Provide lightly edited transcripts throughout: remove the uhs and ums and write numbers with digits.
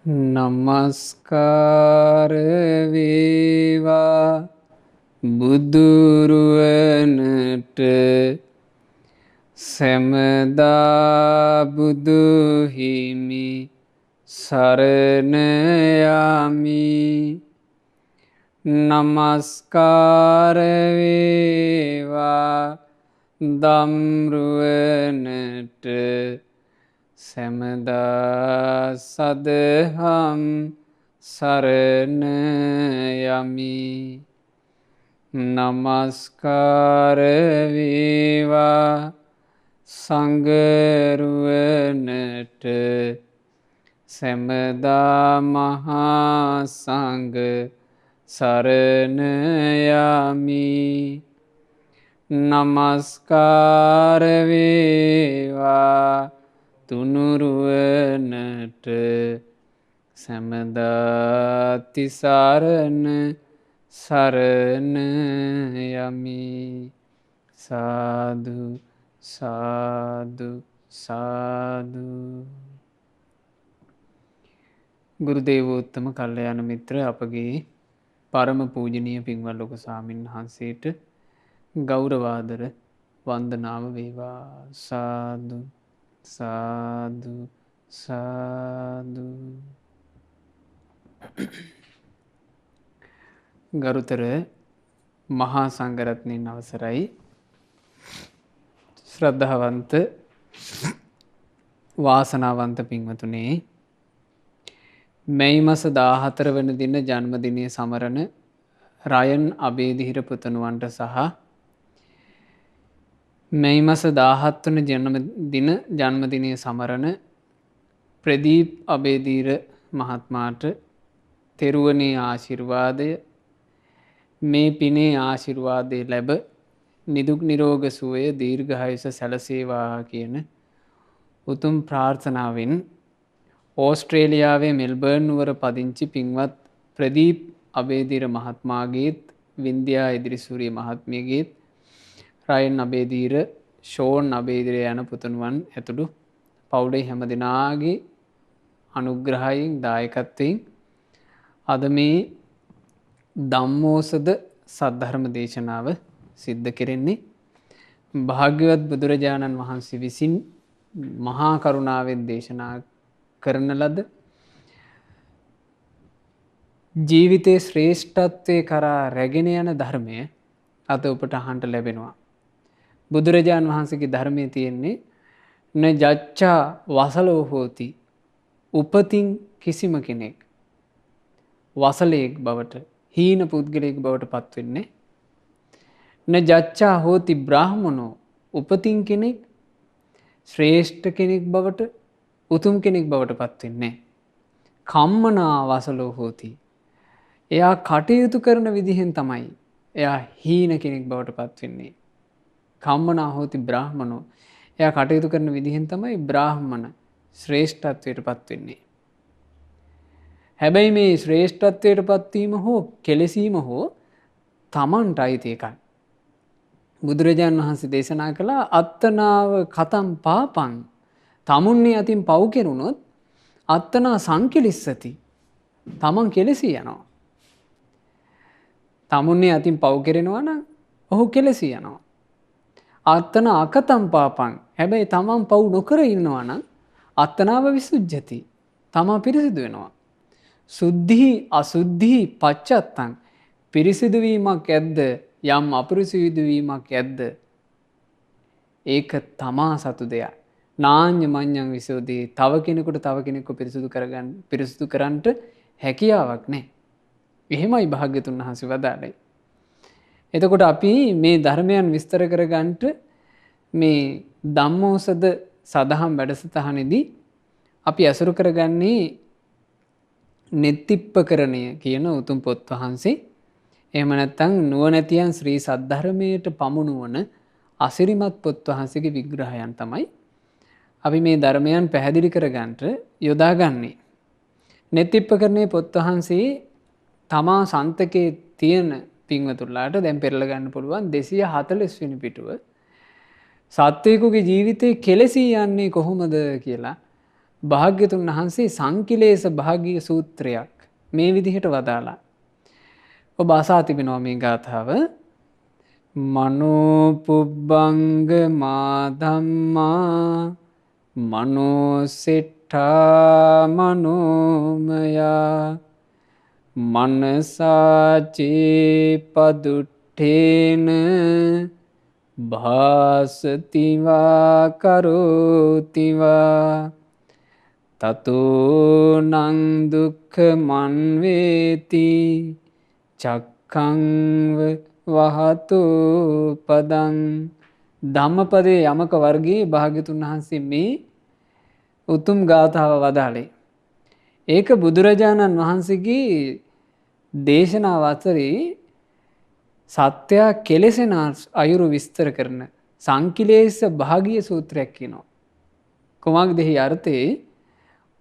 නමස්කාර වේවා බුදුරුවනට සැමදා බුදුහිමි සරණයමි. නමස්කාර වේවා දම්රුවනට සැමදා සදහම් සරණ යමි. නමස්කාර වේවා සංඝරුවනට සැමදා මහා සංඝ සරණ යමි. නමස්කාර වේවා තුනුරුවනට සැමදා තිසරණ සරණ යමි. සාදු සාදු සාදු. ගුරුදේවෝත්තම කල්යාණ මිත්‍ර අපගේ පරම පූජනීය පින්වත් ලොකු ස්වාමීන් වහන්සේට ගෞරවාදර වන්දනාව වේවා. සාදු සාදු සාදු. ගරුතර මහා සංඝරත්නයන් අවසරයි. ශ්‍රද්ධාවන්ත වාසනාවන්ත පින්වතුනේ, මැයි මස 14 වන දින ජන්මදිනය සමරන රයන් අබේදිහිර පුතණුවන්ට සහ මැයි මස 17 වන ජන්මදිනය සමරන ප්‍රදීප් අබේදීර මහත්මයාට තෙරුවනේ ආශිර්වාදය, මේ පිනේ ආශිර්වාදය ලැබ නිදුක් නිරෝග සුවය දීර්ඝායුෂ සැලසේවා කියන උතුම් ප්‍රාර්ථනාවෙන් ඕස්ට්‍රේලියාවේ මෙල්බර්න් නුවර පදිංචි පින්වත් ප්‍රදීප් අබේදීර මහත්මයාගේත් වින්ද්‍යා ඉදිරිසූරිය මහත්මියගේත් රයන් අබේදීර, ෂෝන් අබේදීර යන පුතුණුවන් ඇතුළු පවුලේ හැම දෙනාගේ අනුග්‍රහයෙන් දායකත්වයෙන් අද මේ ධම්මෝසද සද්ධර්ම දේශනාව සිද්ධ කෙරෙන්නේ. භාග්‍යවත් බුදුරජාණන් වහන්සේ විසින් මහා කරුණාවෙන් දේශනා කරන ලද ජීවිතයේ ශ්‍රේෂ්ඨත්වයේ කරා රැගෙන යන ධර්මය අද ඔබට අහන්න ලැබෙනවා. බුදුරජාණන් වහන්සේගේ ධර්මයේ තියෙන්නේ න ජච්ඡා වසලෝ හෝති, උපතින් කිසිම කෙනෙක් වසලයෙක් බවට, හීන පුද්ගලයෙක් බවට පත් වෙන්නේ. න ජච්ඡා හෝති බ්‍රාහ්මනෝ, උපතින් කෙනෙක් ශ්‍රේෂ්ඨ කෙනෙක් බවට, උතුම් කෙනෙක් බවට පත් වෙන්නේ. කම්මනා වසලෝ හෝති, එයා කටයුතු කරන විදිහෙන් තමයි එයා හීන කෙනෙක් බවට පත් වෙන්නේ. කම්මනා හෝති බ්‍රාහ්මනෝ, එයා කටයුතු කරන විදිහෙන් තමයි බ්‍රාහ්මණ ශ්‍රේෂ්ඨත්වයට පත් වෙන්නේ. හැබැයි මේ ශ්‍රේෂ්ඨත්වයට පත්වීම හෝ කෙලෙසීම හෝ තමන්ට අයිති එකයි. බුදුරජාණන් වහන්සේ දේශනා කළා අත්තනාව කතම් පාපං, තමුන්නේ අතින් පව් කෙරුණොත් අත්තනා සංකිලිස්සති, තමන් කෙලෙසී යනවා. තමුන්නේ අතින් පව් කෙරෙනවා නම් ඔහු කෙලෙසී යනවා. අත්තන අකතම් පාපං, හැබැයි තමන් පව් නොකර ඉන්නවා නම් අත්තනාව විසුජ්ජති, තමා පිරිසිදු වෙනවා. සුද්ධිහි අසුද්ධිහි පච්චත්තං, පිරිසිදු වීමක් ඇද්ද යම් අපිරිසිදු වීමක් ඇද්ද ඒක තමා සතු දෙයක්. නාඤ්ඤ මඤ්ඤං විසෝදී, තව කෙනෙකුට තව කෙනෙක්ව පිරිසිදු කරන්නට හැකියාවක් නැහැ. එහෙමයි භාග්‍යතුන් වහන්සේ වදාළේ. එතකොට අපි මේ ධර්මයන් විස්තර කරගන්නට මේ ධම්මෝසද සදහම් වැඩසටහනේදී අපි අසුරු කරගන්නේ නෙත්තිප්පකරණය කියන උතුම් පොත් වහන්සේ. එහෙම නැත්නම් නුවණැතියන් ශ්‍රී සද්ධර්මයට පමුණුවන අසිරිමත් පොත් වහන්සේගේ විග්‍රහයන් තමයි අපි මේ ධර්මයන් පැහැදිලි කරගන්නට යොදාගන්නේ. නෙත්තිප්පකරණයේ පොත් වහන්සේ තමා සන්තකේ තියෙන පින්වතුන්ලාට දැන් පෙරලා ගන්න පුළුවන් 240 වෙනි පිටුව සත්වයෙකුගේ ජීවිතේ කෙලෙසී යන්නේ කොහොමද කියලා භාග්‍යතුන් වහන්සේ සංකිලේශ භාග්‍ය සූත්‍රයක් මේ විදිහට වදාලා. ඔබ අසා තිබෙනවා මේ ගාථාව. මනෝ පුබ්බංග මාධම්මා මනෝසෙට්ඨා මනෝමයා මනසාචේ පදුට්ඨේන භාසතිවා කරෝතිවා තතෝ නං දුක්ඛ මන්වේති චක්ඛං වහතු පදං. ධම්මපදයේ යමක වර්ගයේ භාග්‍යතුන් වහන්සේ මේ උතුම් ගාථාව වදාළේ. ඒක බුදුරජාණන් වහන්සේගේ දේශනාව අතරේ සත්‍යය කෙලෙසෙන අයුරු විස්තර කරන සංකිලේශ භාගීය සූත්‍රයක් කියනවා. කුමක්ද එහි අර්ථය?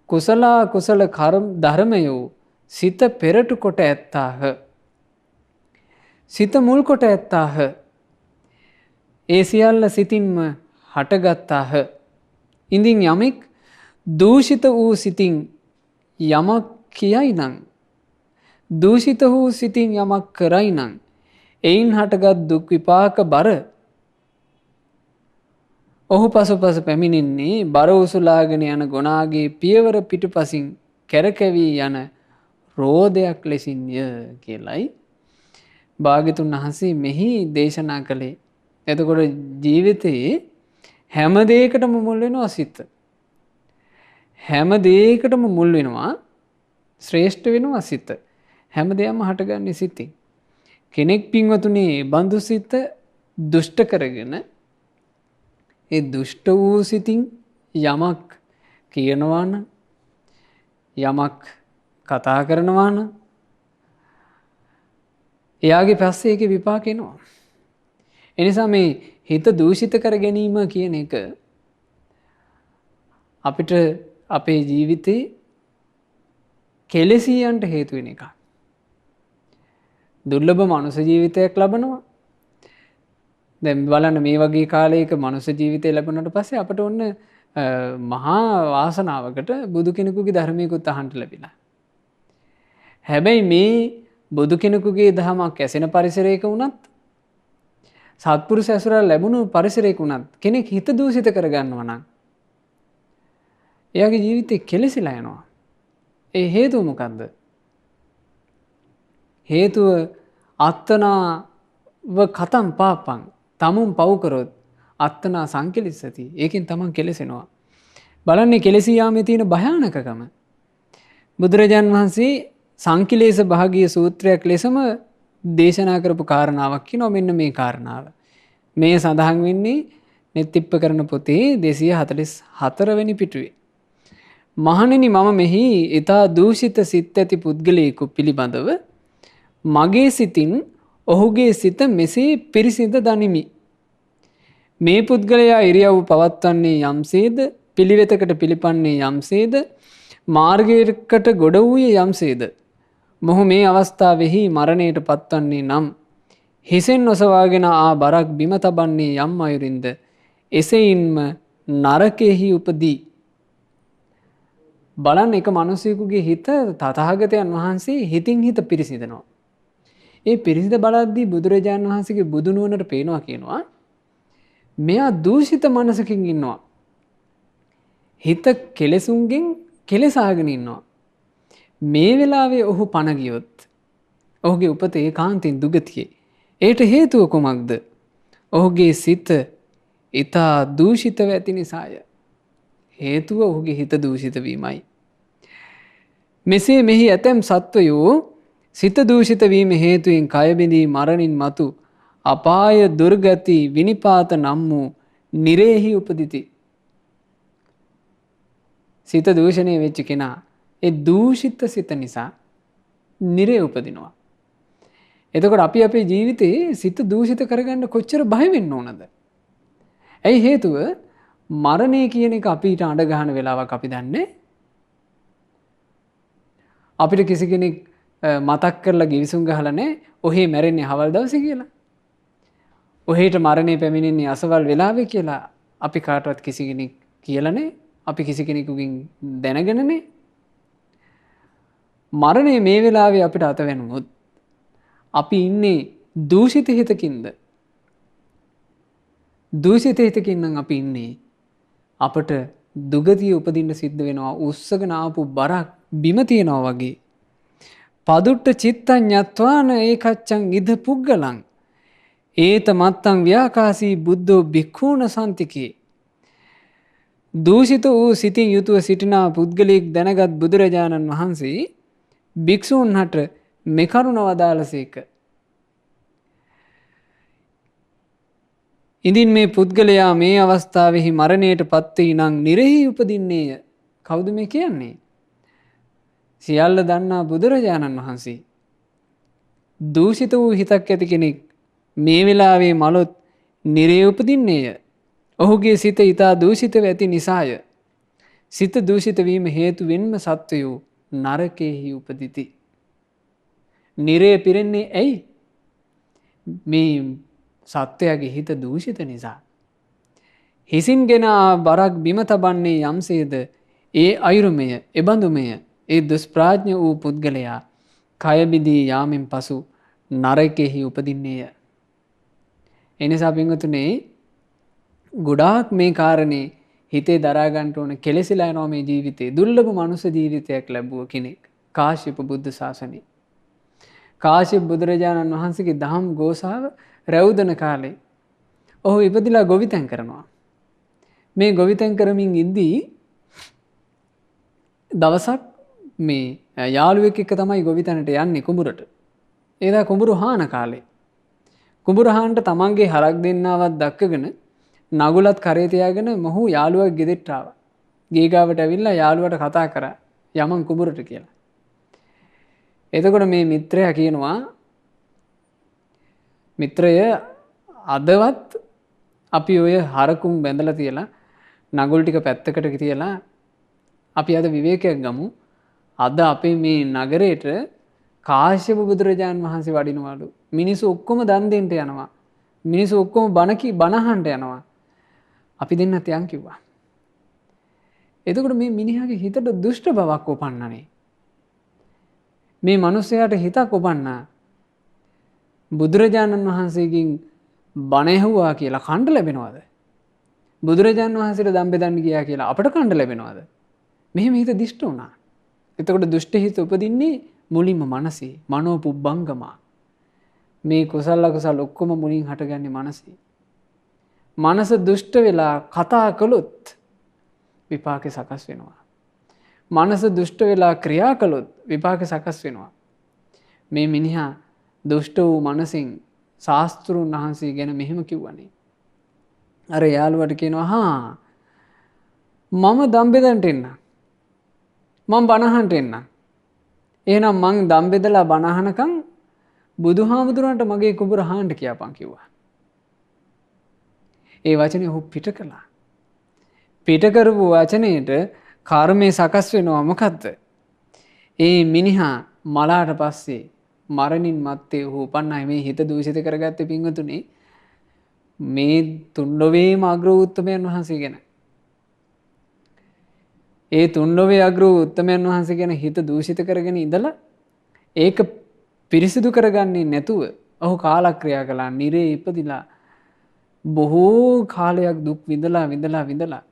කුසල කුසල කර්ම ධර්මයෝ සිත පෙරට කොට ඇත්තාහ. සිත මුල් කොට ඇත්තාහ. ඒ සියල්ල සිතින්ම හටගත්තාහ. ඉඳින් යමෙක් දූෂිත වූ සිතින් යමක් කියයි නම්, දූෂිත වූ සිතින් යමක් කරයි නම්, එයින් හටගත් දුක් විපාක බර ඔහු පසුපස පැමිණෙන්නේ බර උසුලාගෙන යන ගොනාගේ පියවර පිටුපසින් කැරකැවී යන රෝදයක් ලෙසින්ය කියලයි භාග්‍යතුන් වහන්සේ මෙහි දේශනා කළේ. එතකොට ජීවිතයේ හැම දෙයකටම මුල් වෙනවා සිත. හැම දෙයකටම මුල් වෙනවා, ශ්‍රේෂ්ඨ වෙනවා සිත. හැම දෙයක්ම හටගන්නේ සිතින්. කෙනෙක් පින්වතුනි බඳු සිත දුෂ්ට කරගෙන ඒ දුෂ්ට වූ සිතින් යමක් කියනවා නම්, යමක් කතා කරනවා නම් එයාගේ පස්සේ ඒකේ විපාක එනවා. එනිසා මේ හිත දූෂිත කර ගැනීම කියන එක අපිට අපේ ජීවිතේ කෙලෙසියන්ට හේතු වෙන එකක්. දුර්ලභ මනුෂ්‍ය ජීවිතයක් ලබනවා. දැන් බලන්න මේ වගේ කාලයක මනුෂ්‍ය ජීවිතය ලැබුණාට පස්සේ අපට ඔන්න මහා වාසනාවකට බුදු කෙනෙකුගේ ධර්මයකුත් අහන්න ලැබිලා. හැබැයි මේ බුදු කෙනෙකුගේ දහමක් ඇසෙන පරිසරයක වුණත්, සත්පුරුෂ ඇසුර ලැබුණු පරිසරයක වුණත් කෙනෙක් හිත දූෂිත කරගන්නවා නම් එයාගේ ජීවිතේ කෙලෙසිලා යනවා. ඒ හේතුව මොකද්ද? හේතුව අත්තනාව කතම් පාපං. තමුන් පව් කරොත් අත්තනා සංකලිස්සති. ඒකෙන් තමන් කෙලෙසෙනවා. බලන්නේ කෙලෙසී යාමේ තියෙන භයානකකම. බුදුරජාන් වහන්සේ සංකිලේශ භාගීය සූත්‍රයක් ලෙසම දේශනා කරපු කාරණාවක් කියනවා. මෙන්න මේ කාරණාව. මේ සඳහන් වෙන්නේ නෙත්තිප්ප කරන පොතේ 244 වෙනි පිටුවේ. මහණෙනි, මම මෙහි ඊතා දූෂිත සිත් ඇති පුද්ගලයෙකු පිළිබඳව මගේ සිතින් ඔහුගේ සිත මෙසේ පිරිසිඳ දනිමි. මේ පුද්ගලයා ඉරියව් පවත්වන්නේ යම්සේද, පිළිවෙතකට පිළිපන්නේ යම්සේද, මාර්ගයකට ගොඩ වූයේ යම්සේද, මොහු මේ අවස්ථාවෙහි මරණයට පත්වන්නේ නම් හිසෙන් ඔසවාගෙන ආ බරක් බිම තබන්නේ යම් අයුරින්ද එසෙයින්ම නරකෙහි උපදී. බලන්න, එක මිනිසෙකුගේ හිත තථාගතයන් වහන්සේ හිතින් හිත පිරිසිදනවා. ඒ පිරිසිද බලද්දී බුදුරජාණන් වහන්සේගේ බුදු නුවණට පේනවා කියනවා මෙයා දූෂිත මනසකින් ඉන්නවා. හිත කෙලෙසුන්ගෙන් කෙලසාගෙන ඉන්නවා. මේ වෙලාවේ ඔහු පණ ගියොත් ඔහුගේ උපත ඒකාන්තයෙන් දුගතියේ. ඒට හේතුව කුමක්ද? ඔහුගේ සිත ඊතා දූෂිතව ඇති නිසාය. හේතුව ඔහුගේ හිත දූෂිත වීමයි. මෙසේ මෙහි ඇතැම් සත්වයෝ සිත දූෂිත වීම හේතුවෙන් කය බිඳී මරණින් මතු අපාය දුර්ගති විනිපාත නම් වූ නිරේහි උපදිති. සිත දූෂණය වෙච්ච කෙනා ඒ දූෂිත සිත නිසා නිරේ උපදිනවා. එතකොට අපි අපේ ජීවිතේ සිත දූෂිත කරගන්න කොච්චර බය වෙන්න ඕනද? ඇයි හේතුව? මරණය කියන එක අපිට අඬ ගන්න වෙලාවක් අපි දන්නේ. අපිට කිසි කෙනෙක් මතක් කරලා ගිවිසුම් ගහලා නැහැ ඔහේ මැරෙන්නේ හවල් දවසේ කියලා. ඔහෙට මරණය පැමිණෙන්නේ අසවල් වෙලාවේ කියලා අපි කාටවත් කිසි කෙනෙක් කියලා නැහැ. අපි කිසි කෙනෙකුගෙන් දැනගෙනනේ. මරණය මේ වෙලාවේ අපිට අතවැනුවොත් අපි ඉන්නේ දූෂිත හිතකින්ද? දූෂිත හිතකින් නම් අපි ඉන්නේ අපට දුගතිය උපදින්න සිද්ධ වෙනවා. උස්සගෙන ආපු බරක් බිම තියනවා වගේ. පදුට්ට චිත්තං ඤත්වාන ඒකච්ඡං ඉද පුග්ගලං ඒත මත්තං ව්‍යාකාසී බුද්ධෝ භික්ඛූන සම්තිකේ. දූෂිත වූ සිතින් යුතුව සිටිනා පුද්ගලයෙක් දැනගත් බුදුරජාණන් වහන්සේ භික්ෂූන් හට මෙකරුණ වදාළසේක. ඉදින් මේ පුද්ගලයා මේ අවස්ථාවෙහි මරණයට පත්වී නම් නිරෙහි උපදින්නේය. කවුද මේ කියන්නේ? සියල්ල දන්නා බුදුරජාණන් වහන්සේ. දූෂිත වූ හිතක් ඇති කෙනෙක් මේ වෙලාවේ මලොත් නිරේ උපදින්නේය. ඔහුගේ සිත ඊතා දූෂිතව ඇති නිසාය. සිත දූෂිත වීම හේතුවෙන්ම සත්වයෝ නරකයෙහි උපදිති. නිරේ පිරෙන්නේ ඇයි? මේ සත්වයාගේ හිත දූෂිත නිසා. හිසින්ගෙන බරක් බිම තබන්නේ යම්සේද ඒ අයුරුමය, එබඳුමය ඒ දුෂ්ප්‍රඥ වූ පුද්ගලයා කය බිදී යාමෙන් පසු නරකයෙහි උපදින්නේය. එනිසා පින්වතුනේ ගොඩාක් මේ කාරණේ හිතේ දරා ගන්න ඕන. කෙලෙසිලා යනවා මේ ජීවිතේ. දුර්ලභ මනුෂ්‍ය ජීවිතයක් ලැබුව කෙනෙක් කාශ්‍යප බුද්ධ ශාසනය. කාශ්‍යප බුදුරජාණන් වහන්සේගේ දහම් ගෝසාව රැවුදන කාලේ ඔහු ඉපදිලා ගොවිතැන් කරනවා. මේ ගොවිතැන් කරමින් ඉද්දී දවසක් මේ යාළුවෙක් එක්ක තමයි ගොවිතැනට යන්නේ කුඹුරට. එදා කුඹුරු හාන කාලේ. කුඹුරු හානට තමන්ගේ හරක් දෙන්නාවත් දක්කගෙන නගුලත් කරේ තියාගෙන මොහු යාළුවා ගෙදෙට්ට ආවා. ගේ ගාවට ඇවිල්ලා යාළුවට කතා කරා යමන් කුඹුරට කියලා. එතකොට මේ මිත්‍රයා කියනවා, මිත්‍රය අදවත් අපි ඔය හරකුම් බැඳලා තියලා නගුල් ටික පැත්තකට තියලා අපි අද විවේකයක් ගමු. අද අපේ මේ නගරේට කාශ්‍යප බුදුරජාන් වහන්සේ වඩිනවලු. මිනිස්සු ඔක්කොම දන් දෙන්න යනවා. මිනිස්සු ඔක්කොම බණ අහන්න යනවා. අපි දෙන්නත් යන් කිව්වා. එතකොට මේ මිනිහාගේ හිතට දුෂ්ට බවක් උපන්නනේ. මේ මිනිසයාට හිතක් උපන්නා. බුදුරජාණන් වහන්සේගෙන් බණ ඇහුවා කියලා කණ්ඩ ලැබෙනවද? බුදුරජාණන් වහන්සේට දන් බෙදන්න ගියා කියලා අපට කණ්ඩ ලැබෙනවද? මෙහෙම හිත දිෂ්ට වුණා. එතකොට දුෂ්ට හිත උපදින්නේ මුලින්ම මනසේ. මනෝ පුබ්බංගමා. මේ කුසල අකුසල ඔක්කොම මුලින් හටගන්නේ මනසේ. මනස දුෂ්ට වෙලා කතා කළොත් විපාකේ සකස් වෙනවා. මනස දුෂ්ට වෙලා ක්‍රියා කළොත් විපාකේ සකස් වෙනවා. මේ මිනිහා දුෂ්ට වූ මනසින් ශාස්ත්‍රුන් වහන්සේ ගැන මෙහෙම කිව්වනේ. අර යාළුවට කියනවා, මම දන් බෙදන්න එන්න. මම බණ අහන්න එන්න. එහෙනම් මං දන් බෙදලා බණ අහනකම් බුදුහාමුදුරන්ට මගේ කුඹුර අහන්න කියපන් කිව්වා. ඒ වචනේ ඔහු පිට කළා. පිට කරපු වචනේට කර්මය සකස් වෙනවා. මොකද්ද? ඒ මිනිහා මලාට පස්සේ මරණින් මත්තේ ඔහු උපන්නයි. මේ හිත දූෂිත කරගත්තේ පින්වතුනි මේ තුන්ලොවේම අග්‍ර උත්තමයන් වහන්සේ ගැන. ඒ තුන්ලොවේ අග්‍ර උත්තමයන් වහන්සේ ගැන හිත දූෂිත කරගෙන ඉඳලා ඒක පිරිසිදු කරගන්නේ නැතුව ඔහු කාලක්‍රියා කළා. නිරේ ඉපදිලා බොහෝ කාලයක් දුක් විඳලා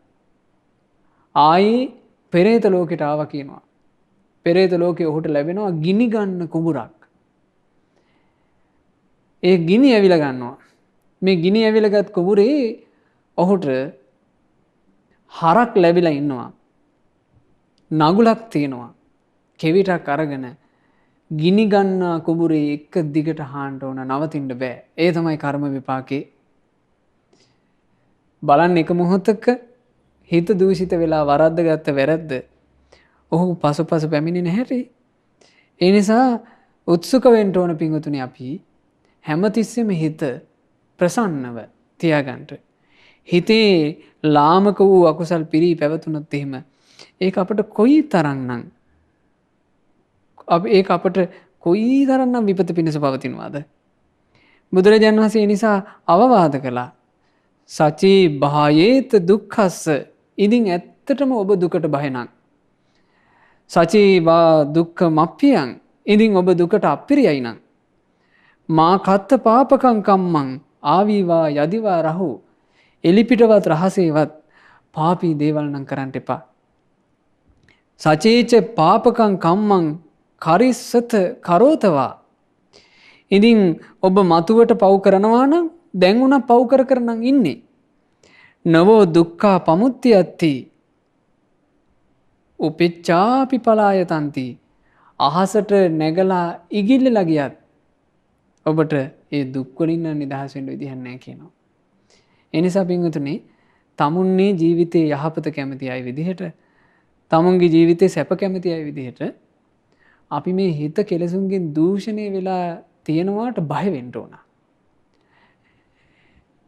ආයි පෙරේත ලෝකෙට ආවා කියනවා. පෙරේත ලෝකේ ඔහුට ලැබෙනවා ගිනි ගන්න කුඹුරක්. ඒ ගිනි ඇවිල ගන්නවා. මේ ගිනි ඇවිලගත් කුඹුරේ ඔහුට හරක් ලැබිලා ඉන්නවා. නගුලක් තියෙනවා. කෙවිතක් අරගෙන ගිනි ගන්න කුඹුරේ එක දිගට හාන්න ඕන, නවතින්න බෑ. ඒ තමයි කර්ම විපාකේ. බලන්න එක මොහොතක හිත දූෂිත වෙලා වරද්ද ගත්ත වැරද්ද ඔහු පසුපස පැමිණෙන්නේ නැහැ. ඒ නිසා උත්සුක වෙන්න ඕන පිංගුතුනි අපි හැමතිස්සෙම හිත ප්‍රසන්නව තියාගන්න. හිතේ ලාමක වූ අකුසල් පිරී පැවතුනොත් එහෙම ඒක අපට කොයි තරම්නම් කොයි තරම්නම් විපත පිණිස පවතිනවද? බුදුරජාණන් වහන්සේ ඒ නිසා අවවාද කළා. සචී භායේත දුක්ඛස්ස. ඉදින් ඇත්තටම ඔබ දුකට බය නම් සචීවා දුක්ඛ මප්පියං ඉදින් ඔබ දුකට අපිරියයි නම් මා කත්ත පාපකං කම්මං ආවීවා යදිවා රහු එලිපිටවත් රහසේවත් පාපී දේවල් නම් කරන්න එපා. සචේච පාපකං කම්මං කරිස්සත කරෝතවා ඉතින් ඔබ මතුවට පව් කරනවා නම් දැන් උනා පව් කර කර නම් ඉන්නේ. නවෝ දුක්ඛා පමුත්‍යති උපෙච්ඡාපි පලායතಂತಿ අහසට නැගලා ඉගිල්ලලා ගියත් ඔබට ඒ දුක් වලින් නිදහස් වෙන්න විදිහක් නැහැ කියනවා. ඒ නිසා පින්වතුනි තමුන්ගේ ජීවිතේ යහපත කැමති අය විදිහට තමුන්ගේ ජීවිතේ සැප කැමති අය විදිහට අපි මේ හිත කෙලසුන්ගෙන් දූෂණය වෙලා තියෙනවාට බය වෙන්න ඕන.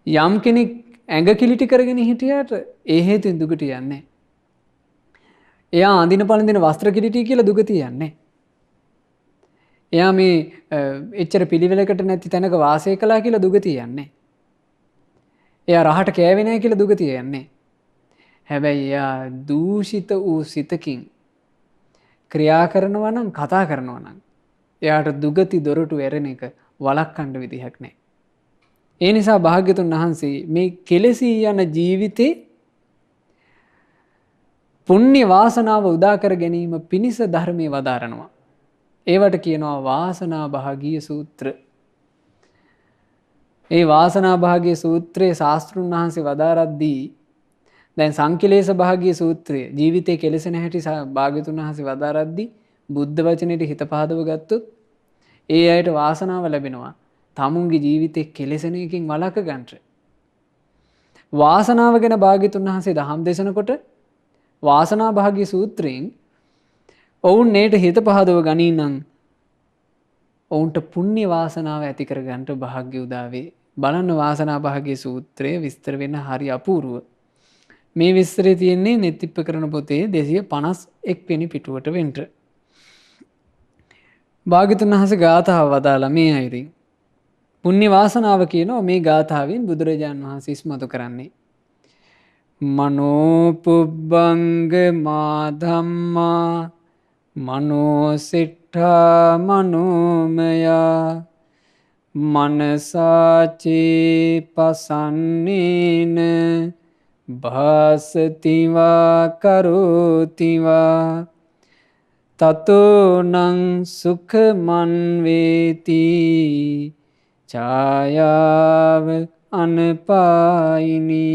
යම් කෙනෙක් ඇඟ කිලිටි කරගෙන හිටියට ඒ හේතුවෙන් දුකට යන්නේ. එයා අඳින පළඳින වස්ත්‍ර කිලිටි කියලා දුක තියන්නේ. එයා මේ එච්චර පිළිවෙලකට නැති තැනක වාසය කළා කියලා දුක තියන්නේ. එයා රහට කෑවේ නැහැ කියලා දුක තියන්නේ. හැබැයි එයා දූෂිත වූ සිතකින් ක්‍රියා කරනවා නම් කතා කරනවා නම් එයාට දුගති දොරටු ඇරෙන එක වළක්වන්න විදිහක් නැහැ. ඒ නිසා භාග්‍යතුන් වහන්සේ මේ කෙලෙසී යන ජීවිතේ පුණ්‍ය වාසනාව උදා කර ගැනීම පිණිස ධර්මයේ වදාරනවා. ඒවට කියනවා වාසනා භාගීය සූත්‍ර. ඒ වාසනා භාගීය සූත්‍රයේ ශාස්ත්‍රුන් වහන්සේ වදාරද්දී දැන් සංකිලේශ භාගීය සූත්‍රය ජීවිතේ කෙලෙසෙන හැටි භාග්‍යතුන් වහන්සේ වදාරද්දී බුද්ධ වචනේට හිත පහදව ගත්තොත් ඒ අයට වාසනාව ලැබෙනවා. තමුන්ගේ ජීවිතේ කෙලෙසෙන එකකින් වළක ගන්නට. වාසනාව ගැන භාග්‍යතුන් වහන්සේ දහම් දේශනකොට වාසනා භාගීය සූත්‍රයෙන් ඔවුන් නේට හිත පහදව ගනී නම් ඔවුන්ට පුණ්‍ය වාසනාව ඇති කර ගන්නට භාග්‍ය උදා වේ. බලන්න වාසනා භාගීය සූත්‍රය විස්තර වෙන හරි අපූර්ව. මේ විස්තරේ තියෙන්නේ නෙත්තිප්පකරණ පොතේ 251 වෙනි පිටුවට වෙන්න. භාග්‍යතුන් වහන්සේ ගාථාව වදාලා මේ අයරින් පුණ්‍ය වාසනාව කියනවා මේ ගාථාවෙන් බුදුරජාන් වහන්සේ ඉස්මතු කරන්නේ. මනෝ පුබ්බංග මා ධම්මා මනෝ සිට්ඨා මනෝමයා මනසාචේ පසන්නේන භාසතිවා කරෝතිවා තතෝනං සුඛමන් වේති ඡායාව අනපායිනී.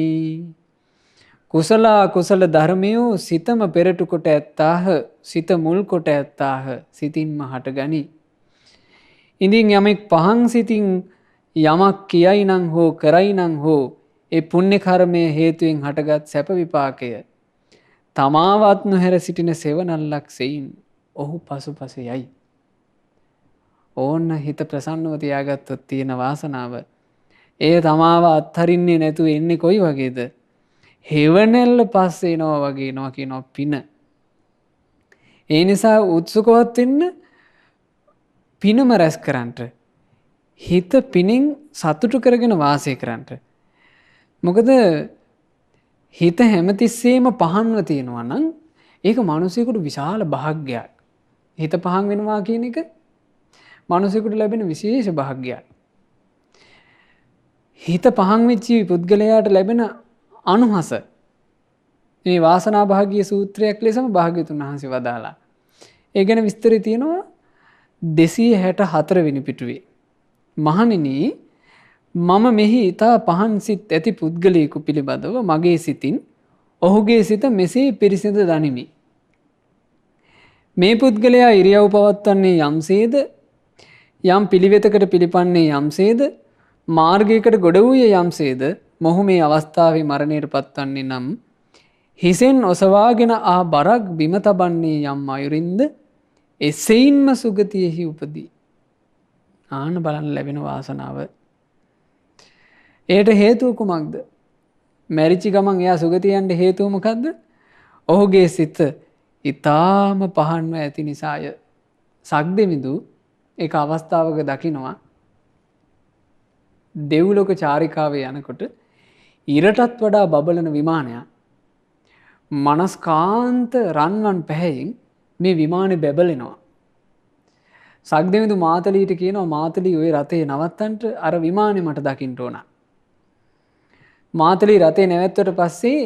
කුසල කුසල ධර්මයෝ සිතම පෙරටු කොට ඇත්තාහ සිත මුල් කොට ඇත්තාහ සිතින්ම හටගනි. ඉඳින් යමෙක් පහන් සිතින් යමක් කියයි නම් හෝ කරයි නම් හෝ ඒ පුණ්‍ය කර්මය හේතුවෙන් හටගත් සැප විපාකය තමාවත් නොහැර සිටින සෙවණල්ලක් සෙයින් ඔහු පසුපස යයි. ඕන්න හිත ප්‍රසන්නව තියාගත්තොත් තියෙන වාසනාව ඒ තමාව අත්හරින්නේ නැතුව එන්නේ කොයි වගේද? හෙවණැල්ල පස්සේ එනවා වගේ එනවා කියනවා පින. ඒ නිසා උත්සුකවත් වෙන්න පිනම රැස් කරන්නට හිත පිනෙන් සතුටු කරගෙන වාසය කරන්නට. මොකද හිත හැමතිස්සෙම පහන්ව තියෙනවා නම් ඒක මිනිසෙකුට විශාල භාග්‍යයක්. හිත පහන් වෙනවා කියන එක මිනිසෙකුට ලැබෙන විශේෂ භාග්‍යයක්. හිත පහන් වෙච්ච පුද්ගලයාට ලැබෙන අනුහස මේ වාසනා භාගීය සූත්‍රයක් ලෙසම භාග්‍යතුන් වහන්සේ වදාලා. ඒ ගැන විස්තරය තියෙනවා 264 වෙනි පිටුවේ. මහණෙනි මම මෙහි ඊතා පහන් සිත් ඇති පුද්ගලයෙකු පිළිබඳව මගේ සිතින් ඔහුගේ සිත මෙසේ පිරිසිදු දනිමි. මේ පුද්ගලයා ඉරියව් පවත්වන්නේ යම්සේද යම් පිළිවෙතකට පිළිපන්නේ යම්සේද මාර්ගයකට ගොඩ වූයේ යම්සේද මොහු මේ අවස්ථාවේ මරණයට පත්වන්නේ නම් හිසෙන් ඔසවාගෙන ආ බරක් බිම තබන්නේ යම් අයුරින්ද එසෙයින්ම සුගතියෙහි උපදී. ආන බලන්න ලැබෙන වාසනාව. ඒට හේතුව කුමක්ද? මැරිච්ච ගමන් එයා සුගතිය යන්න හේතුව මොකද්ද? ඔහුගේ සිත ඊ타ම පහන්ව ඇති නිසාය. සක්දෙවිඳු ඒක අවස්ථාවක දකිනවා දෙව්ලොක චාරිකාවේ යනකොට ඉරටත් වඩා බබලන විමානයක් මනස්කාන්ත රන්වන් පැහැයෙන් මේ විමානේ බැබලෙනවා. සක්දෙවිඳු මාතලීට කියනවා මාතලී ඔය රථේ නවත්තන්ට අර විමානේ මට දකින්න ඕන. මාතලී රථේ නැවැත්තුවට පස්සේ